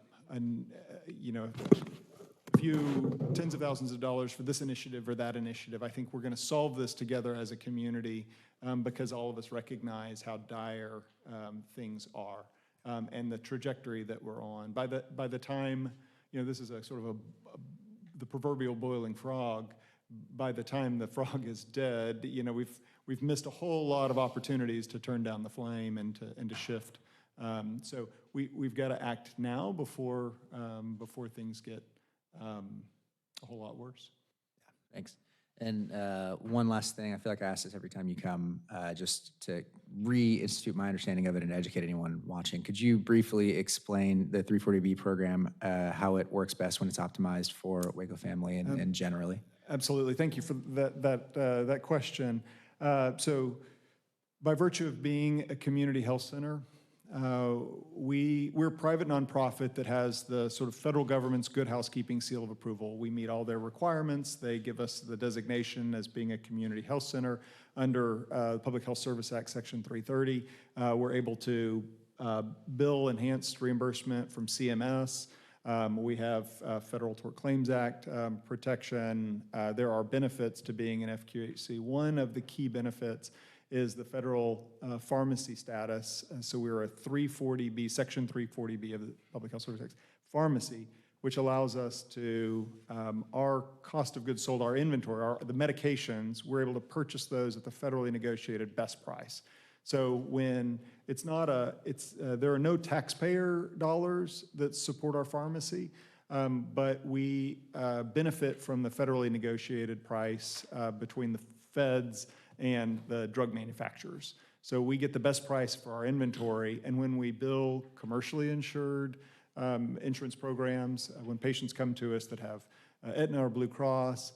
few tens of thousands of dollars for this initiative or that initiative. I think we're going to solve this together as a community because all of us recognize how dire things are and the trajectory that we're on. By the time, this is a sort of the proverbial boiling frog. By the time the frog is dead, we've missed a whole lot of opportunities to turn down the flame and to shift So we've got to act now before things get a whole lot worse. Thanks. And one last thing, I feel like I ask this every time you come, just to reinstitute my understanding of it and educate anyone watching. Could you briefly explain the 340B program, how it works best when it's optimized for Waco family and generally? Absolutely. Thank you for that question. So by virtue of being a community health center, we're a private nonprofit that has the sort of federal government's Good Housekeeping seal of approval. We meet all their requirements. They give us the designation as being a community health center under the Public Health Service Act, Section 330. We're able to bill enhanced reimbursement from CMS. We have Federal Tort Claims Act protection. There are benefits to being an FQHC. One of the key benefits is the federal pharmacy status. So we're a 340B, Section 340B of the Public Health Service Act pharmacy, which allows us to, our cost of goods sold, our inventory, the medications, we're able to purchase those at the federally negotiated best price. So when it's not there are no taxpayer dollars that support our pharmacy, but we benefit from the federally negotiated price between the feds and the drug manufacturers. So we get the best price for our inventory, and when we bill commercially insured insurance programs, when patients come to us that have Aetna or Blue Cross,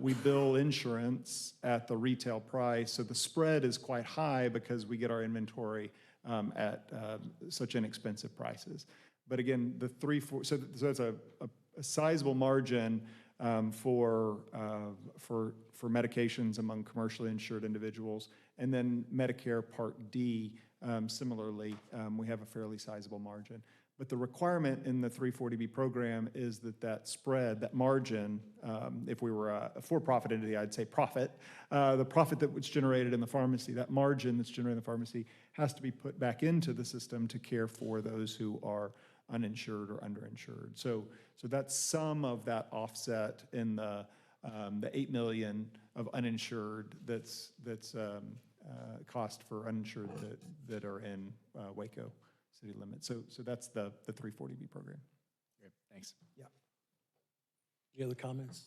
we bill insurance at the retail price. So the spread is quite high because we get our inventory at such inexpensive prices. But again, so it's a sizable margin for medications among commercially insured individuals. And then Medicare Part D, similarly, we have a fairly sizable margin. But the requirement in the 340B program is that spread, that margin, if we were a for-profit entity, I'd say profit, the profit that was generated in the pharmacy, that margin that's generated in the pharmacy has to be put back into the system to care for those who are uninsured or underinsured. So that's some of that offset in the 8 million of uninsured that's cost for uninsured that are in Waco city limits. So that's the 340B program. Great, thanks. Yeah. Any other comments?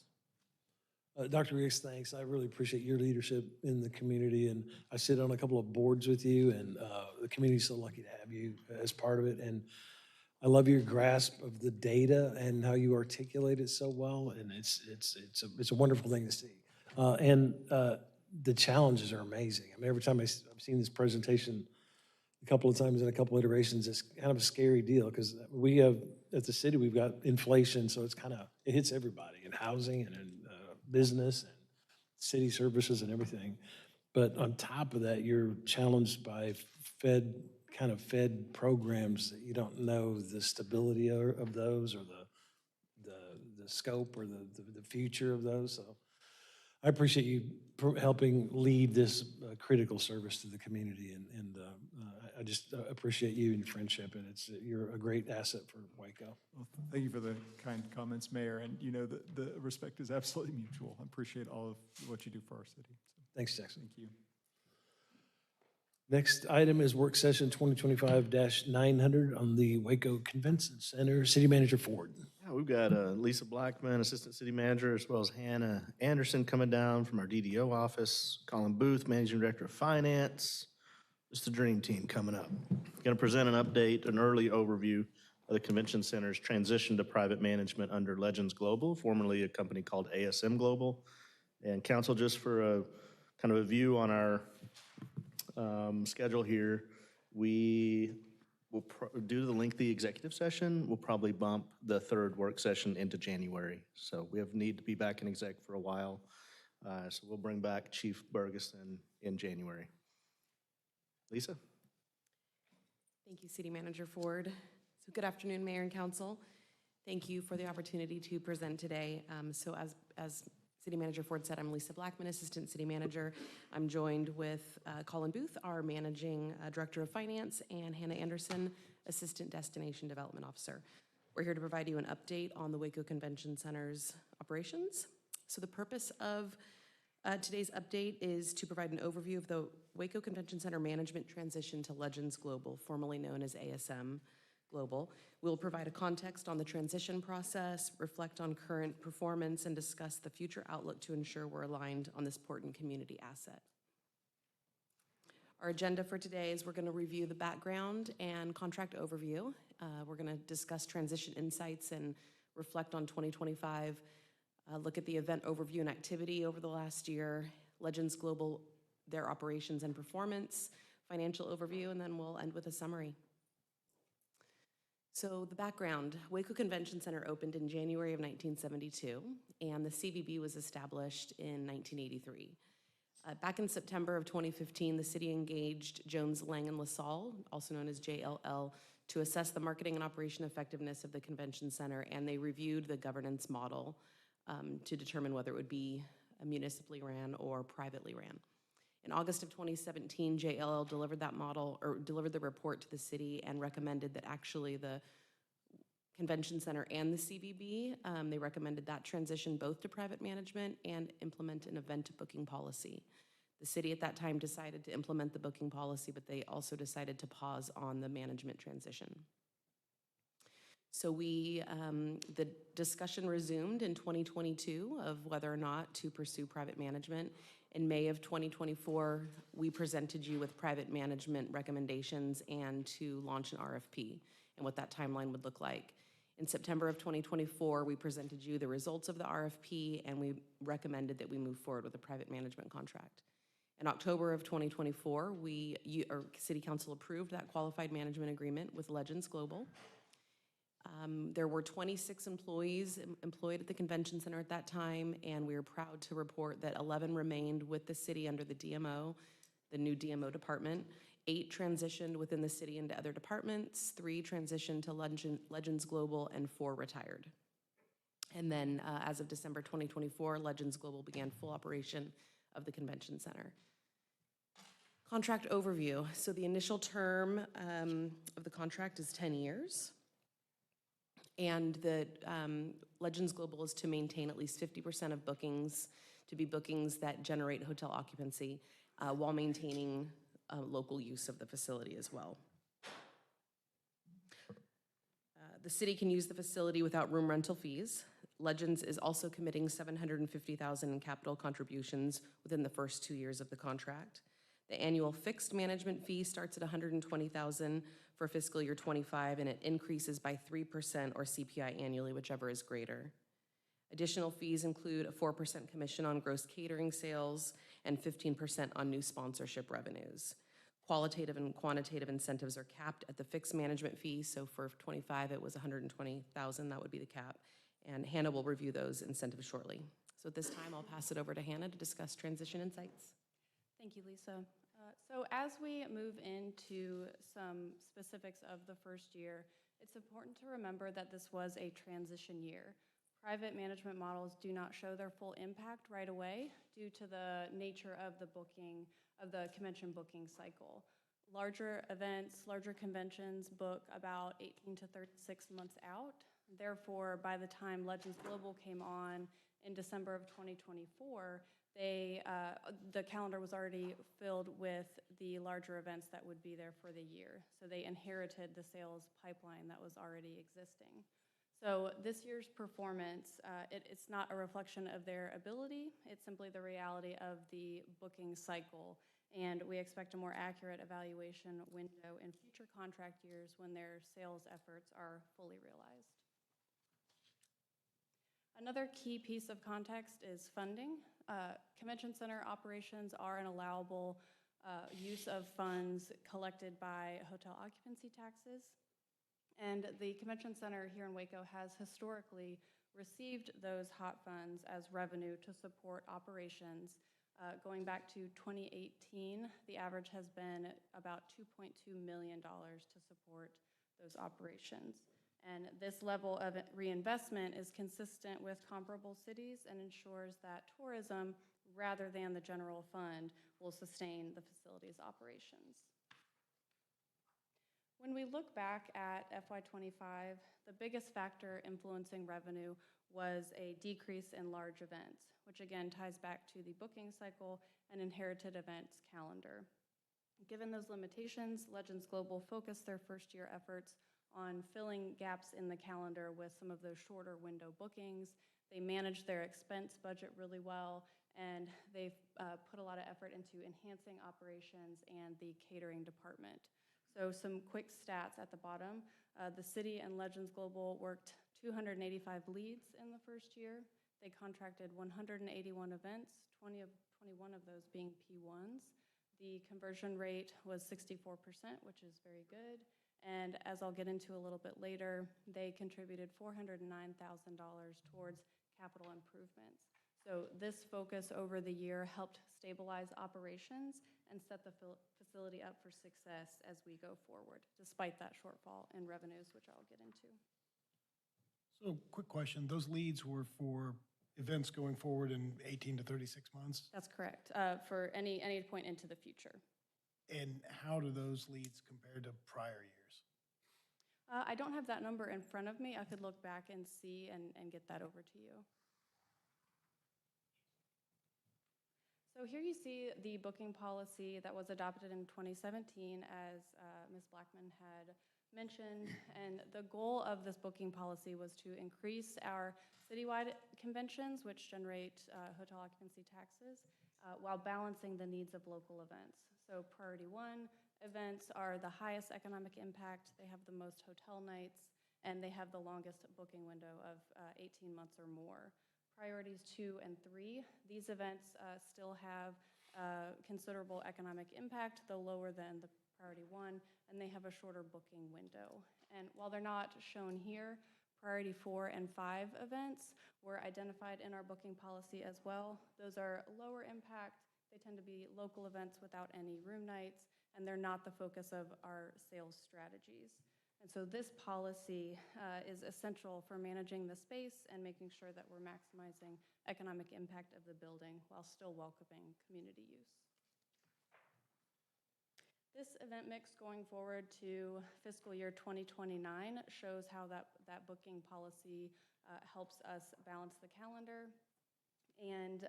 Dr. Riggs, thanks. I really appreciate your leadership in the community, and I sit on a couple of boards with you, and the community's so lucky to have you as part of it. And I love your grasp of the data and how you articulate it so well, and it's a wonderful thing to see. And the challenges are amazing. I mean, every time I've seen this presentation a couple of times in a couple of iterations, it's kind of a scary deal because we have, at the city, we've got inflation, so it hits everybody in housing and in business and city services and everything. But on top of that, you're challenged by fed programs that you don't know the stability of those or the scope or the future of those. So I appreciate you helping lead this critical service to the community, and I just appreciate you and your friendship, and you're a great asset for Waco. Well, thank you for the kind comments, Mayor, and you know the respect is absolutely mutual. I appreciate all of what you do for our city. So, Thanks, Jackson. thank you. Next item is work session 2025-900 on the Waco Convention Center. City Manager Ford. Yeah, we've got Lisa Blackman, Assistant City Manager, as well as Hannah Anderson coming down from our DDO office, Colin Booth, Managing Director of Finance. Just the dream team coming up. Going to present an update, an early overview of the Convention Center's transition to private management under Legends Global, formerly a company called ASM Global. And council, just for a kind of a view on our schedule here, we will, due to the lengthy executive session, we'll probably bump the third work session into January. So we need to be back in exec for a while. So we'll bring back Chief Bergeson in January. Lisa? Thank you, City Manager Ford. So good afternoon, Mayor and Council. Thank you for the opportunity to present today. So as City Manager Ford said, I'm Lisa Blackman, Assistant City Manager. I'm joined with Colin Booth, our Managing Director of Finance, and Hannah Anderson, Assistant Destination Development Officer. We're here to provide you an update on the Waco Convention Center's operations. So the purpose of Today's update is to provide an overview of the Waco Convention Center management transition to Legends Global, formerly known as ASM Global. We'll provide a context on the transition process, reflect on current performance, and discuss the future outlook to ensure we're aligned on this important community asset. Our agenda for today is we're going to review the background and contract overview. We're going to discuss transition insights and reflect on 2025, look at the event overview and activity over the last year, Legends Global, their operations and performance, financial overview, and then we'll end with a summary. So the background, Waco Convention Center opened in January of 1972, and the CVB was established in 1983. Back in September of 2015, the city engaged Jones Lang and LaSalle, also known as JLL, to assess the marketing and operation effectiveness of the convention center, and they reviewed the governance model to determine whether it would be municipally ran or privately ran. In August of 2017, JLL delivered that model, or delivered the report to the city and recommended that actually the convention center and the CVB, they recommended that transition both to private management and implement an event booking policy. The city at that time decided to implement the booking policy, but they also decided to pause on the management transition. So the discussion resumed in 2022 of whether or not to pursue private management. In May of 2024, we presented you with private management recommendations and to launch an RFP and what that timeline would look like. In September of 2024, we presented you the results of the RFP and we recommended that we move forward with a private management contract. In October of 2024, City Council approved that qualified management agreement with Legends Global. There were 26 employees employed at the convention center at that time, and we are proud to report that 11 remained with the city under the DMO, the new DMO department. 8 transitioned within the city into other departments, 3 transitioned to Legends Global, and 4 retired. And then as of December 2024, Legends Global began full operation of the convention center. Contract overview. So the initial term of the contract is 10 years. And the Legends Global is to maintain at least 50% of bookings to be bookings that generate hotel occupancy while maintaining local use of the facility as well. The city can use the facility without room rental fees. Legends is also committing $750,000 in capital contributions within the first 2 years of the contract. The annual fixed management fee starts at $120,000 for fiscal year 25, and it increases by 3% or CPI annually, whichever is greater. Additional fees include a 4% commission on gross catering sales and 15% on new sponsorship revenues. Qualitative and quantitative incentives are capped at the fixed management fee, so for 25 it was $120,000, that would be the cap, and Hannah will review those incentives shortly. So at this time, I'll pass it over to Hannah to discuss transition insights. Thank you, Lisa. So as we move into some specifics of the first year, it's important to remember that this was a transition year. Private management models do not show their full impact right away due to the nature of the booking, of the convention booking cycle. Larger events, larger conventions book about 18 to 36 months out. Therefore, by the time Legends Global came on in December of 2024, the calendar was already filled with the larger events that would be there for the year. So they inherited the sales pipeline that was already existing. So this year's performance, it's not a reflection of their ability, it's simply the reality of the booking cycle. And we expect a more accurate evaluation window in future contract years when their sales efforts are fully realized. Another key piece of context is funding. Convention center operations are an allowable use of funds collected by hotel occupancy taxes. And the convention center here in Waco has historically received those hot funds as revenue to support operations. Going back to 2018, the average has been about $2.2 million to support those operations. And this level of reinvestment is consistent with comparable cities and ensures that tourism, rather than the general fund, will sustain the facility's operations. When we look back at FY25, the biggest factor influencing revenue was a decrease in large events, which again ties back to the booking cycle and inherited events calendar. Given those limitations, Legends Global focused their first-year efforts on filling gaps in the calendar with some of those shorter window bookings. They managed their expense budget really well, and they've put a lot of effort into enhancing operations and the catering department. So some quick stats at the bottom. The city and Legends Global worked 285 leads in the first year. They contracted 181 events, 21 of those being P1s. The conversion rate was 64%, which is very good. And as I'll get into a little bit later, they contributed $409,000 towards capital improvements. So this focus over the year helped stabilize operations and set the facility up for success as we go forward, despite that shortfall in revenues, which I'll get into. So quick question, those leads were for events going forward in 18 to 36 months? That's correct, for any point into the future. And how do those leads compare to prior years? I don't have that number in front of me. I could look back and see and get that over to you. So here you see the booking policy that was adopted in 2017, as Ms. Blackman had mentioned. And the goal of this booking policy was to increase our citywide conventions, which generate hotel occupancy taxes, while balancing the needs of local events. So priority 1 events are the highest economic impact. They have the most hotel nights, and they have the longest booking window of 18 months or more. Priorities 2 and 3, these events still have considerable economic impact, though lower than the priority 1, and they have a shorter booking window. And while they're not shown here, priority 4 and 5 events were identified in our booking policy as well. Those are lower impact. They tend to be local events without any room nights, and they're not the focus of our sales strategies. And so this policy is essential for managing the space and making sure that we're maximizing economic impact of the building while still welcoming community use. This event mix going forward to fiscal year 2029 shows how that booking policy helps us balance the calendar and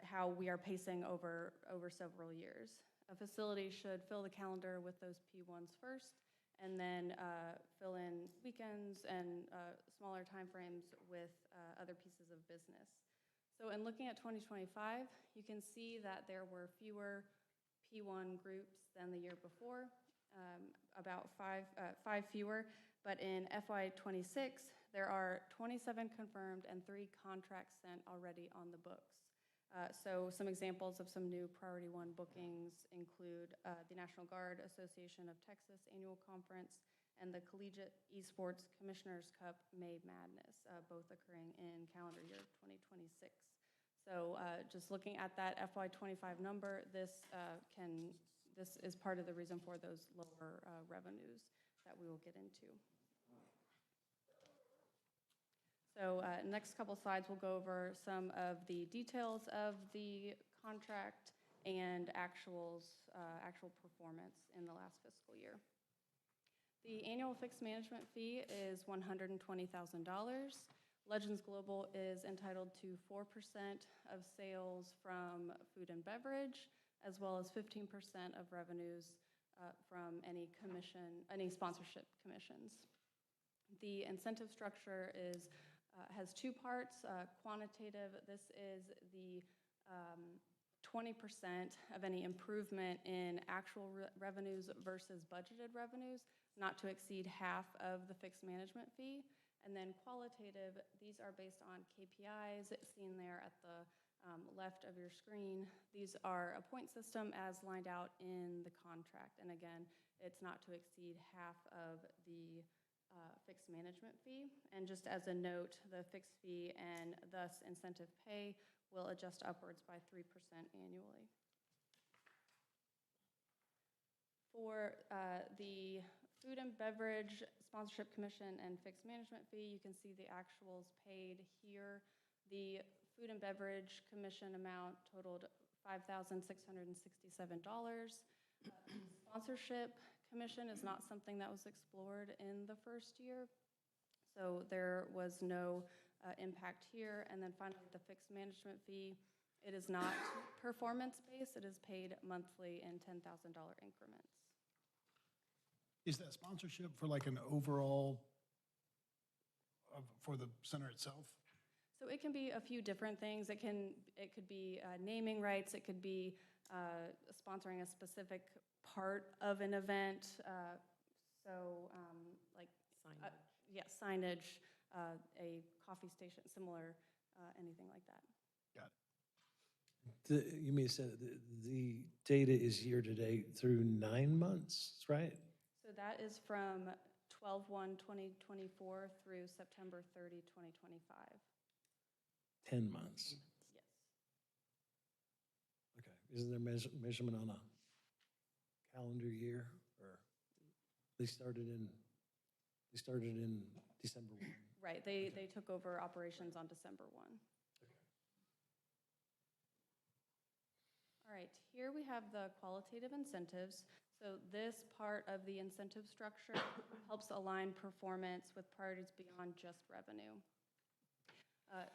how we are pacing over several years. A facility should fill the calendar with those P1s first, and then fill in weekends and smaller timeframes with other pieces of business. So in looking at 2025, you can see that there were fewer P1 groups than the year before, about five fewer, but in FY26, there are 27 confirmed and 3 contracts sent already on the books. So some examples of some new priority 1 bookings include the National Guard Association of Texas Annual Conference and the Collegiate Esports Commissioners Cup May Madness, both occurring in calendar year 2026. So just looking at that FY25 number, this is part of the reason for those lower revenues that we will get into. So next couple slides, we'll go over some of the details of the contract and actual performance in the last fiscal year. The annual fixed management fee is $120,000. Legends Global is entitled to 4% of sales from food and beverage, as well as 15% of revenues from any sponsorship commissions. The incentive structure has 2 parts. Quantitative, this is the 20% of any improvement in actual revenues versus budgeted revenues, not to exceed half of the fixed management fee. And then qualitative, these are based on KPIs seen there at the left of your screen. These are a point system as lined out in the contract. And again, it's not to exceed half of the fixed management fee. And just as a note, the fixed fee and thus incentive pay will adjust upwards by 3% annually. For the food and beverage sponsorship commission and fixed management fee, you can see the actuals paid here. The food and beverage commission amount totaled $5,667. Sponsorship commission is not something that was explored in the first year. So there was no impact here. And then finally, the fixed management fee, it is not performance-based. It is paid monthly in $10,000 increments. Is that sponsorship for like an overall, for the center itself? So it can be a few different things. It could be naming rights. It could be sponsoring a specific part of an event. Like yeah, signage, a coffee station, similar, anything like that. Got it. You may have said the data is year-to-date through 9 months, right? So that is from 12/1/2024 through September 30, 2025. 10 months. Yes. Okay. Isn't there measurement on a calendar year, or they started in December 1? Right, they took over operations on December 1. All right, here we have the qualitative incentives. So this part of the incentive structure helps align performance with priorities beyond just revenue.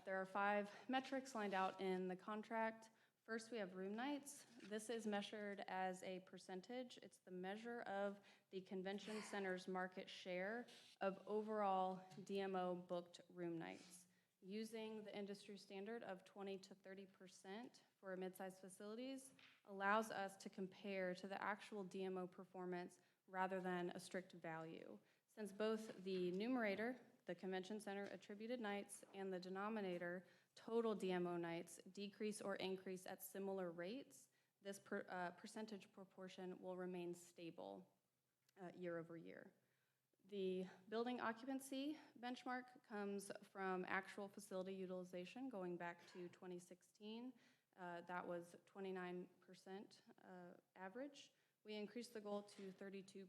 There are 5 metrics lined out in the contract. First, we have room nights. This is measured as a percentage. It's the measure of the convention center's market share of overall DMO booked room nights. Using the industry standard of 20 to 30% for mid-sized facilities allows us to compare to the actual DMO performance rather than a strict value. Since both the numerator, the convention center attributed nights, and the denominator, total DMO nights, decrease or increase at similar rates, this percentage proportion will remain stable year over year. The building occupancy benchmark comes from actual facility utilization going back to 2016. That was 29% average. We increased the goal to 32%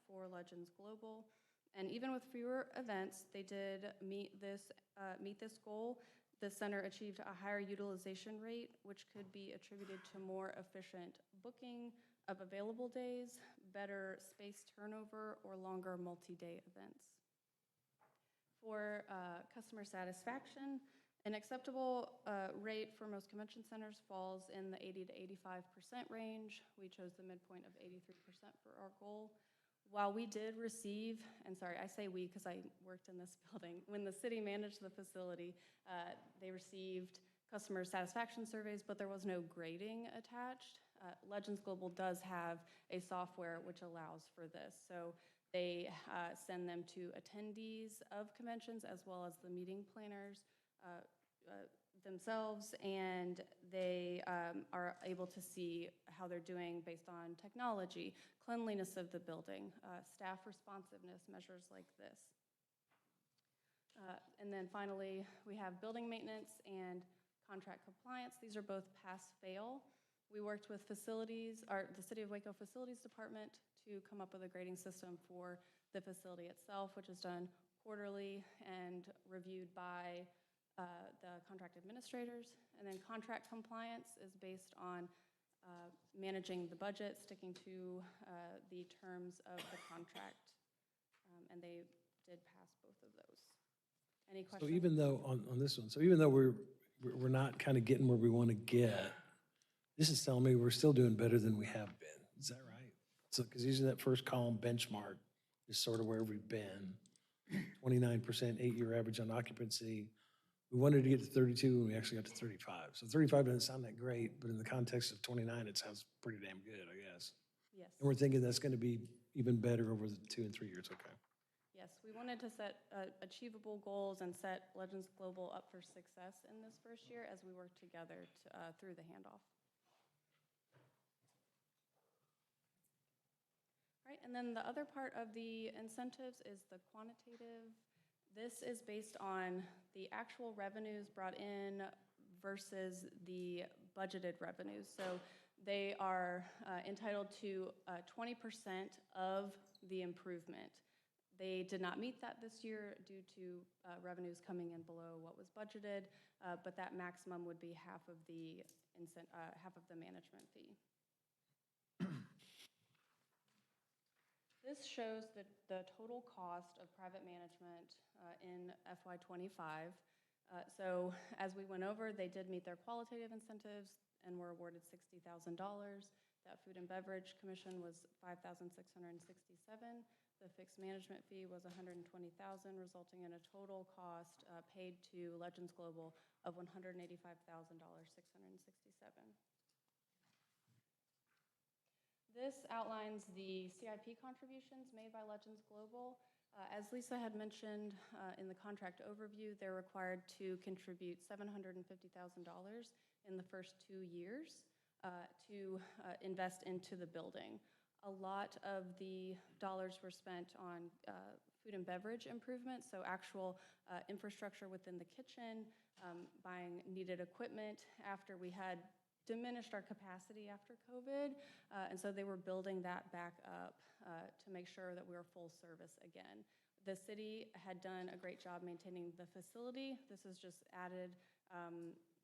for Legends Global. And even with fewer events, they did meet this goal. The center achieved a higher utilization rate, which could be attributed to more efficient booking of available days, better space turnover, or longer multi-day events. For customer satisfaction, an acceptable rate for most convention centers falls in the 80 to 85% range. We chose the midpoint of 83% for our goal. While we did receive, and sorry, I say we because I worked in this building, when the city managed the facility, they received customer satisfaction surveys, but there was no grading attached. Legends Global does have a software which allows for this. So they send them to attendees of conventions as well as the meeting planners themselves, and they are able to see how they're doing based on technology, cleanliness of the building, staff responsiveness, measures like this. And then finally, we have building maintenance and contract compliance. These are both pass-fail. We worked with facilities, the City of Waco Facilities Department to come up with a grading system for the facility itself, which is done quarterly and reviewed by the contract administrators. And then contract compliance is based on managing the budget, sticking to the terms of the contract. And they did pass both of those. Any questions? So even though, on this one, so even though we're not kind of getting where we want to get, this is telling me we're still doing better than we have been. Is that right? So, because using that first column benchmark is sort of where we've been. 29% 8-year average on occupancy. We wanted to get to 32 and we actually got to 35. So 35 doesn't sound that great, but in the context of 29, it sounds pretty damn good, I guess. Yes. And we're thinking that's going to be even better over the 2 and 3 years, okay. Yes, we wanted to set achievable goals and set Legends Global up for success in this first year as we work together through the handoff. Right, and then the other part of the incentives is the quantitative. This is based on the actual revenues brought in versus the budgeted revenues. So they are entitled to 20% of the improvement. They did not meet that this year due to revenues coming in below what was budgeted, but that maximum would be half of the management fee. This shows the total cost of private management in FY '25. So as we went over, they did meet their qualitative incentives and were awarded $60,000. That food and beverage commission was $5,667. The fixed management fee was $120,000, resulting in a total cost paid to Legends Global of $185,667. This outlines the CIP contributions made by Legends Global. As Lisa had mentioned in the contract overview, they're required to contribute $750,000 in the first 2 years to invest into the building. A lot of the dollars were spent on food and beverage improvements, so actual infrastructure within the kitchen, buying needed equipment after we had diminished our capacity after COVID, and so they were building that back up to make sure that we were full service again. The city had done a great job maintaining the facility. This is just added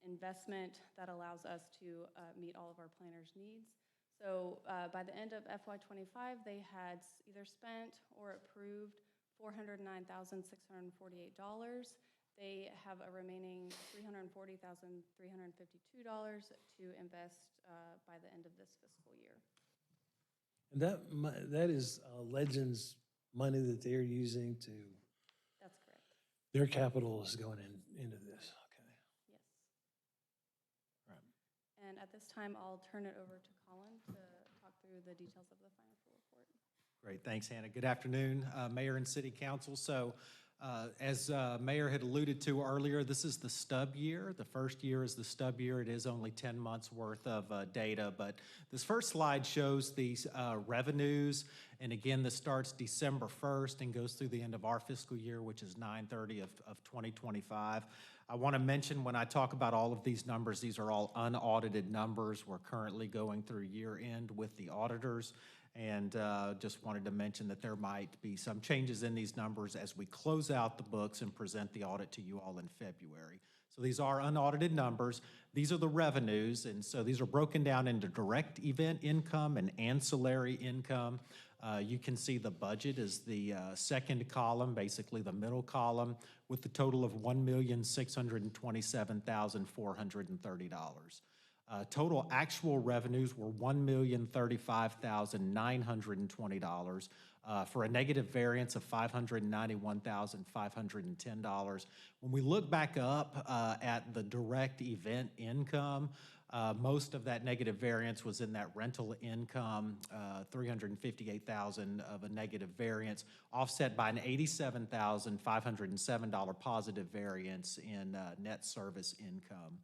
investment that allows us to meet all of our planners' needs. So by the end of FY '25, they had either spent or approved $409,648. They have a remaining $340,352 to invest by the end of this fiscal year. And that is Legends money that they're using to, That's correct. their capital is going into this, okay. Yes. Right. And at this time, I'll turn it over to Colin to talk through the details of the financial report. Great, thanks, Hannah. Good afternoon, Mayor and City Council. So as Mayor had alluded to earlier, this is the stub year. The first year is the stub year. It is only 10 months worth of data, but this first slide shows these revenues. And again, this starts December 1st and goes through the end of our fiscal year, which is 9/30 of 2025. I want to mention when I talk about all of these numbers, these are all unaudited numbers. We're currently going through year end with the auditors. And just wanted to mention that there might be some changes in these numbers as we close out the books and present the audit to you all in February. So these are unaudited numbers. These are the revenues, and so these are broken down into direct event income and ancillary income. You can see the budget is the second column, basically the middle column, with the total of $1,627,430. Total actual revenues were $1,035,920 for a negative variance of $591,510. When we look back up at the direct event income, most of that negative variance was in that rental income, $358,000 of a negative variance, offset by an $87,507 positive variance in net service income.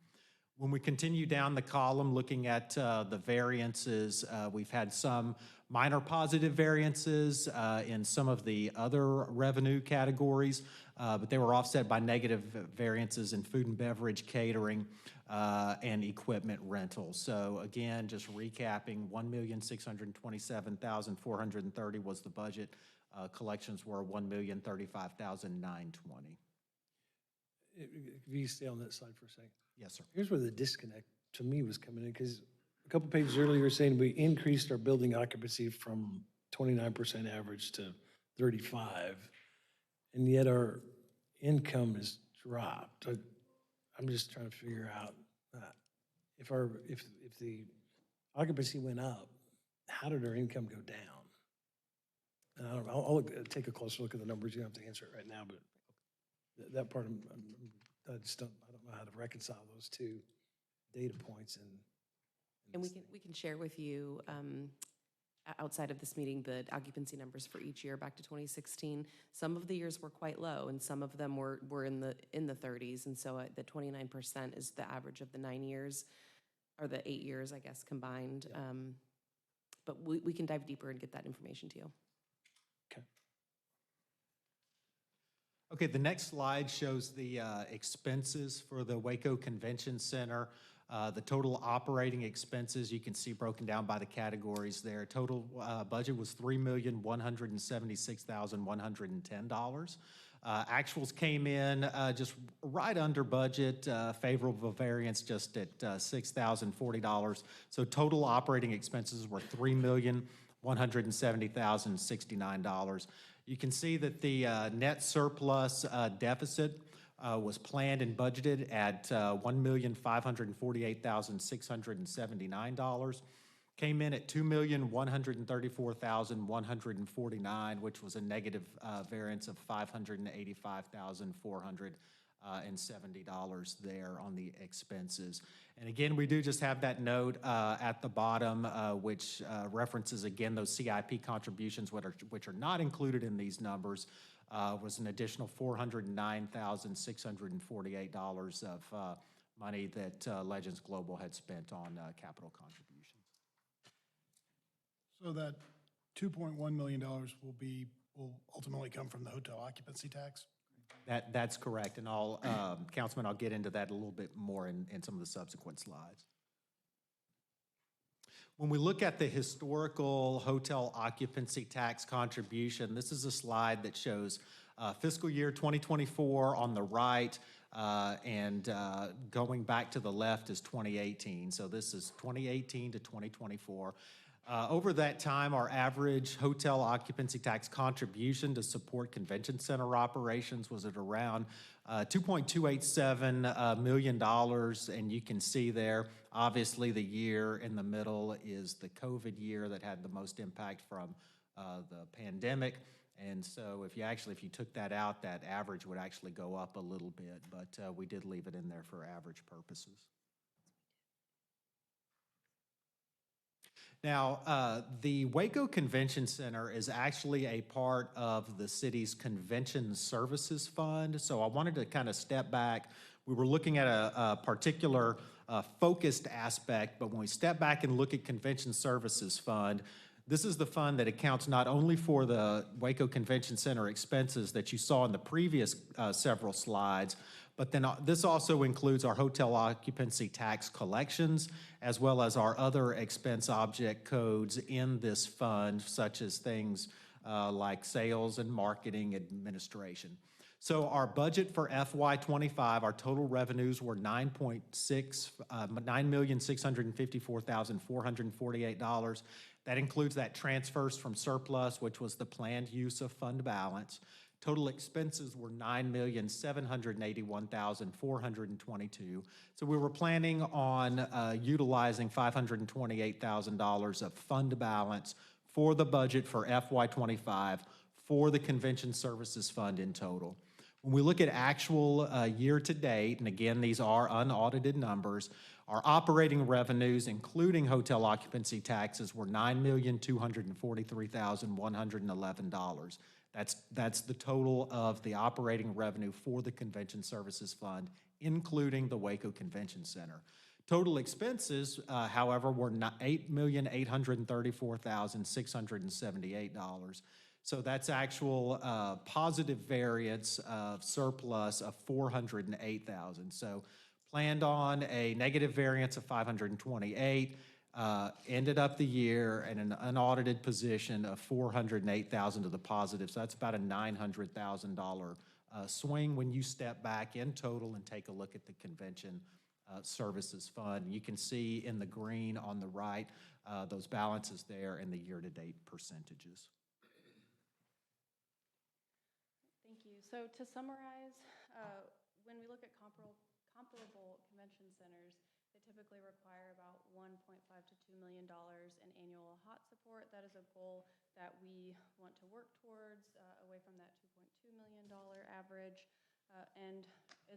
When we continue down the column looking at the variances, we've had some minor positive variances in some of the other revenue categories, but they were offset by negative variances in food and beverage, catering, and equipment rentals. So again, just recapping, $1,627,430 was the budget. Collections were $1,035,920. If you stay on that slide for a second. Yes, sir. Here's where the disconnect to me was coming in, because a couple pages earlier, you were saying we increased our building occupancy from 29% average to 35, and yet our income has dropped. I'm just trying to figure out if the occupancy went up, how did our income go down? And I don't know, I'll take a closer look at the numbers. You don't have to answer it right now, but that part, I don't know how to reconcile those two data points. And we can share with you, outside of this meeting, the occupancy numbers for each year back to 2016. Some of the years were quite low, and some of them were in the 30s. And so the 29% is the average of the 9 years, or the 8 years, I guess, combined. Yeah. But we can dive deeper and get that information to you. Okay. Okay, the next slide shows the expenses for the Waco Convention Center. The total operating expenses, you can see broken down by the categories there. Total budget was $3,176,110. Actuals came in just right under budget, favorable variance just at $6,040. So total operating expenses were $3,176,110. $170,069. You can see that the net surplus deficit was planned and budgeted at $1,548,679. Came in at $2,134,149, which was a negative variance of $585,470 there on the expenses. And again, we do just have that note at the bottom, which references again those CIP contributions, which are not included in these numbers, was an additional $409,648 of money that Legends Global had spent on capital contributions. So that $2.1 million will ultimately come from the hotel occupancy tax? That's correct, and Councilman, I'll get into that a little bit more in some of the subsequent slides. When we look at the historical hotel occupancy tax contribution, this is a slide that shows fiscal year 2024 on the right, and going back to the left is 2018. So this is 2018 to 2024. Over that time, our average hotel occupancy tax contribution to support convention center operations was at around $2.287 million, and you can see there, obviously the year in the middle is the COVID year that had the most impact from the pandemic. And so if you took that out, that average would actually go up a little bit, but we did leave it in there for average purposes. Now, the Waco Convention Center is actually a part of the city's Convention Services Fund. So I wanted to kind of step back. We were looking at a particular focused aspect, but when we step back and look at Convention Services Fund, this is the fund that accounts not only for the Waco Convention Center expenses that you saw in the previous several slides, but then this also includes our hotel occupancy tax collections, as well as our other expense object codes in this fund, such as things like sales and marketing administration. So our budget for FY25, our total revenues were $9,654,448. That includes that transfers from surplus, which was the planned use of fund balance. Total expenses were $9,781,422. So we were planning on utilizing $528,000 of fund balance for the budget for FY25 for the Convention Services Fund in total. When we look at actual year to date, and again, these are unaudited numbers, our operating revenues, including hotel occupancy taxes, were $9,243,111. That's the total of the operating revenue for the Convention Services Fund, including the Waco Convention Center. Total expenses, however, were $8,834,678. So that's actual positive variance of surplus of $408,000. So planned on a negative variance of $528,000. Ended up the year in an unaudited position of $408,000 to the positive. So that's about a $900,000 swing when you step back in total and take a look at the Convention Services Fund. You can see in the green on the right those balances there and the year-to-date percentages. Thank you. So to summarize, when we look at comparable convention centers, they typically require about $1.5 to $2 million in annual HOT support. That is a goal that we want to work towards, away from that $2.2 million average. And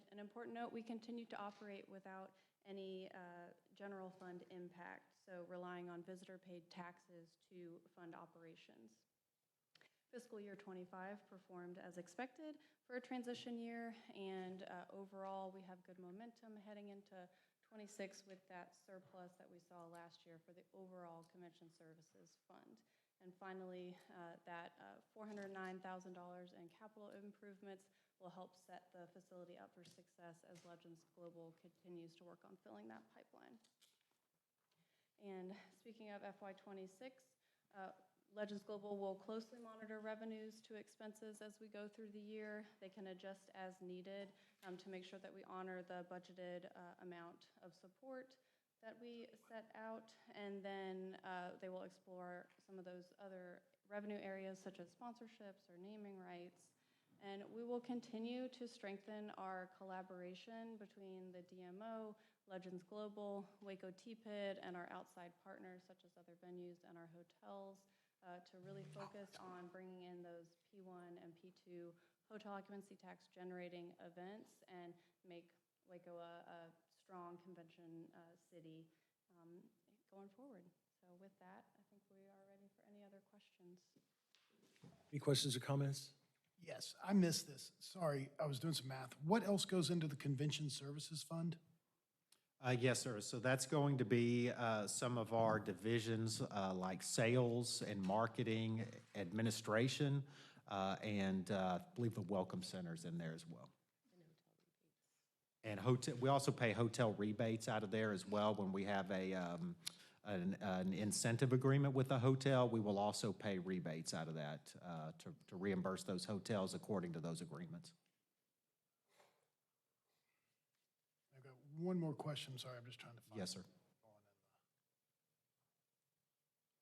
an important note, we continue to operate without any general fund impact, so relying on visitor-paid taxes to fund operations. Fiscal year 25 performed as expected for a transition year, and overall we have good momentum heading into 26 with that surplus that we saw last year for the overall Convention Services Fund. And finally, that $409,000 in capital improvements will help set the facility up for success as Legends Global continues to work on filling that pipeline. And speaking of FY26, Legends Global will closely monitor revenues to expenses as we go through the year. They can adjust as needed to make sure that we honor the budgeted amount of support. that we set out, and then they will explore some of those other revenue areas such as sponsorships or naming rights. And we will continue to strengthen our collaboration between the DMO, Legends Global, Waco T-Pit, and our outside partners such as other venues and our hotels to really focus on bringing in those P1 and P2 hotel occupancy tax generating events and make Waco a strong convention city going forward. So with that, I think we are ready for any other questions. Any questions or comments? Yes, I missed this. Sorry, I was doing some math. What else goes into the Convention Services Fund? Yes, sir. So that's going to be some of our divisions like sales and marketing, administration, and I believe the welcome center's in there as well. And hotel, we also pay hotel rebates out of there as well. When we have an incentive agreement with a hotel, we will also pay rebates out of that to reimburse those hotels according to those agreements. I've got one more question. Sorry, I'm just trying to find. Yes, sir.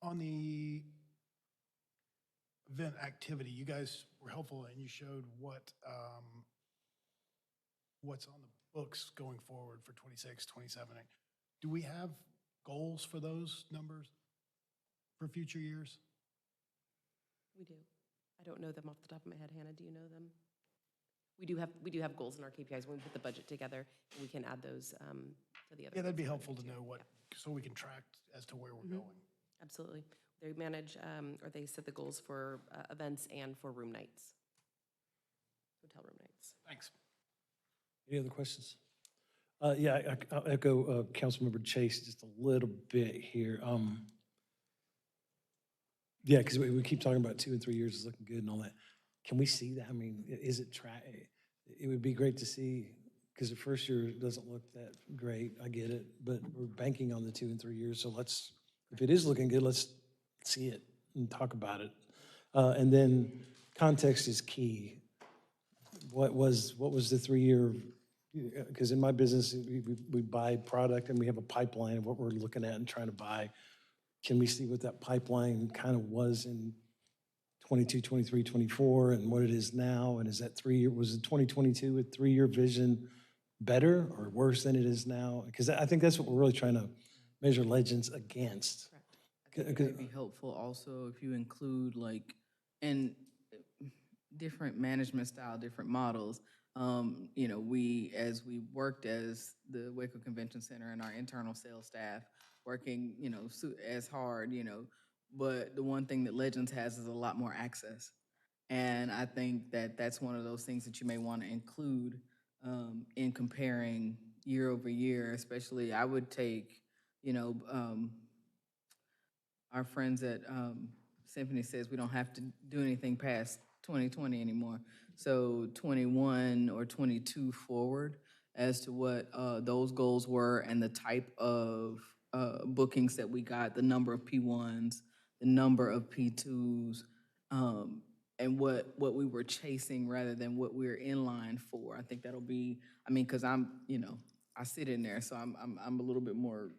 On the event activity, you guys were helpful and you showed what's on the books going forward for 26, 27. Do we have goals for those numbers for future years? We do. I don't know them off the top of my head. Hannah, do you know them? We do have goals in our KPIs when we put the budget together, and we can add those to the other. Yeah, that'd be goals helpful to too. know what, Yeah, so we can track as to where we're going. absolutely. They manage, or they set the goals for events and for room nights, hotel room nights. Thanks. Any other questions? Yeah, I'll echo Councilmember Chase just a little bit here. Yeah, because we keep talking about 2 and 3 years is looking good and all that. Can we see that? I mean, is it it would be great to see, because the first year doesn't look that great, I get it, but we're banking on the 2 and 3 years, so if it is looking good, let's see it and talk about it. And then context is key. What was the 3-year, because in my business, we buy product and we have a pipeline of what we're looking at and trying to buy. Can we see what that pipeline kind of was in 22, 23, 24, and what it is now? And is that 3-year, was it 2022 with 3-year vision better or worse than it is now? Because I think that's what we're really trying to measure Legends against. It would be helpful also if you include and different management style, different models. As we worked as the Waco Convention Center and our internal sales staff, working, as hard, but the one thing that Legends has is a lot more access. And I think that that's one of those things that you may want to include in comparing year over year, especially I would take, our friends at Symphony says we don't have to do anything past 2020 anymore. So 21 or 22 forward as to what those goals were and the type of bookings that we got, the number of P1s, the number of P2s, and what we were chasing rather than what we're in line for. I think that'll be, because I sit in there, so I'm a little bit more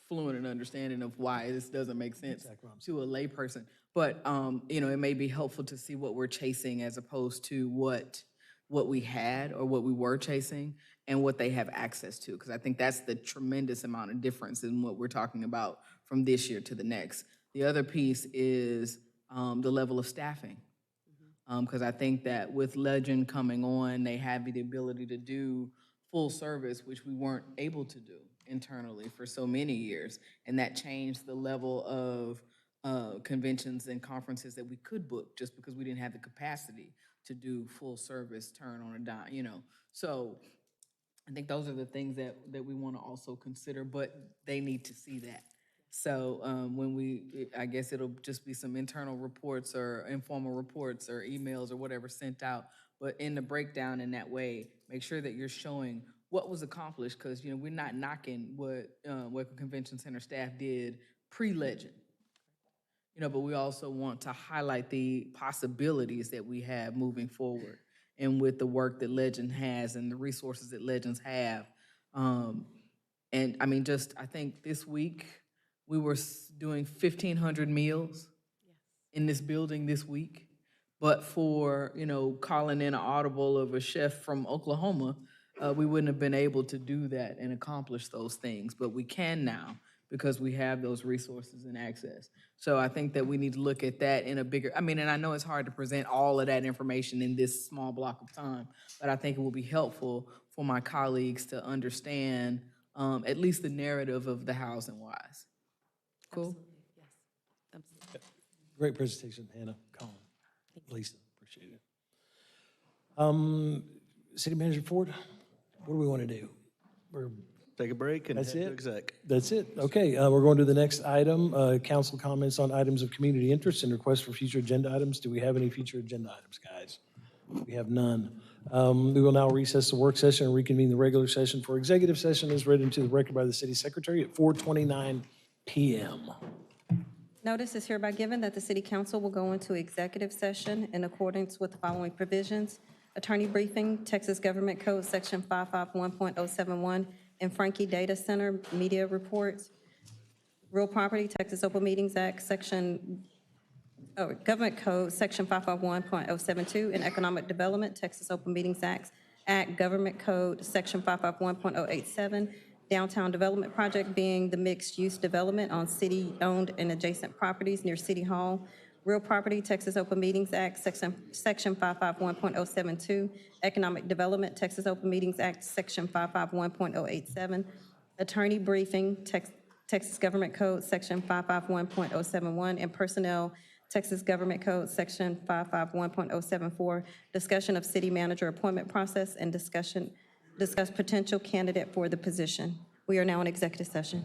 fluent in understanding of why this doesn't make sense to a layperson. But, it may be helpful to see what we're chasing as opposed to what we had or what we were chasing and what they have access to. Because I think that's the tremendous amount of difference in what we're talking about from this year to the next. The other piece is the level of staffing. Because I think that with Legend coming on, they have the ability to do full service, which we weren't able to do internally for so many years. And that changed the level of conventions and conferences that we could book just because we didn't have the capacity to do full service, turn on a dime, So I think those are the things that we want to also consider, but they need to see that. So I guess it'll just be some internal reports or informal reports or emails or whatever sent out, but in the breakdown in that way, make sure that you're showing what was accomplished, because, we're not knocking what Waco Convention Center staff did pre-Legend. But we also want to highlight the possibilities that we have moving forward and with the work that Legend has and the resources that Legends have. And I mean, just, I think this week, we were doing 1,500 meals in this building this week. But for, you know, calling in an audible of a chef from Oklahoma, we wouldn't have been able to do that and accomplish those things. But we can now because we have those resources and access. So I think that we need to look at that in a bigger, I mean, and I know it's hard to present all of that information in this small block of time, but I think it will be helpful for my colleagues to understand at least the narrative of the hows and whys. Cool? Yes, absolutely. Great presentation, Hannah, Colin, Lisa, appreciate it. City Manager Ford, what do we want to do? Take a break and head That's to it? exec. That's it. Okay, we're going to the next item, council comments on items of community interest and requests for future agenda items. Do we have any future agenda items, guys? We have none. We will now recess the work session and reconvene the regular session for executive session as read into the record by the city secretary at 4:29 p.m. Notice is hereby given that the city council will go into executive session in accordance with the following provisions. Attorney briefing, Texas Government Code, Section 551.071, and Frankie Data Center media reports. Real property, Texas Open Meetings Act, Government Code, Section 551.072, and Economic Development, Texas Open Meetings Act, Government Code, Section 551.087, Downtown Development Project being the mixed-use development on city-owned and adjacent properties near City Hall. Real property, Texas Open Meetings Act, Section 551.072, Economic Development, Texas Open Meetings Act, Section 551.087, Attorney briefing, Texas Government Code, Section 551.071, and Personnel, Texas Government Code, Section 551.074, discussion of city manager appointment process and discuss potential candidate for the position. We are now in executive session.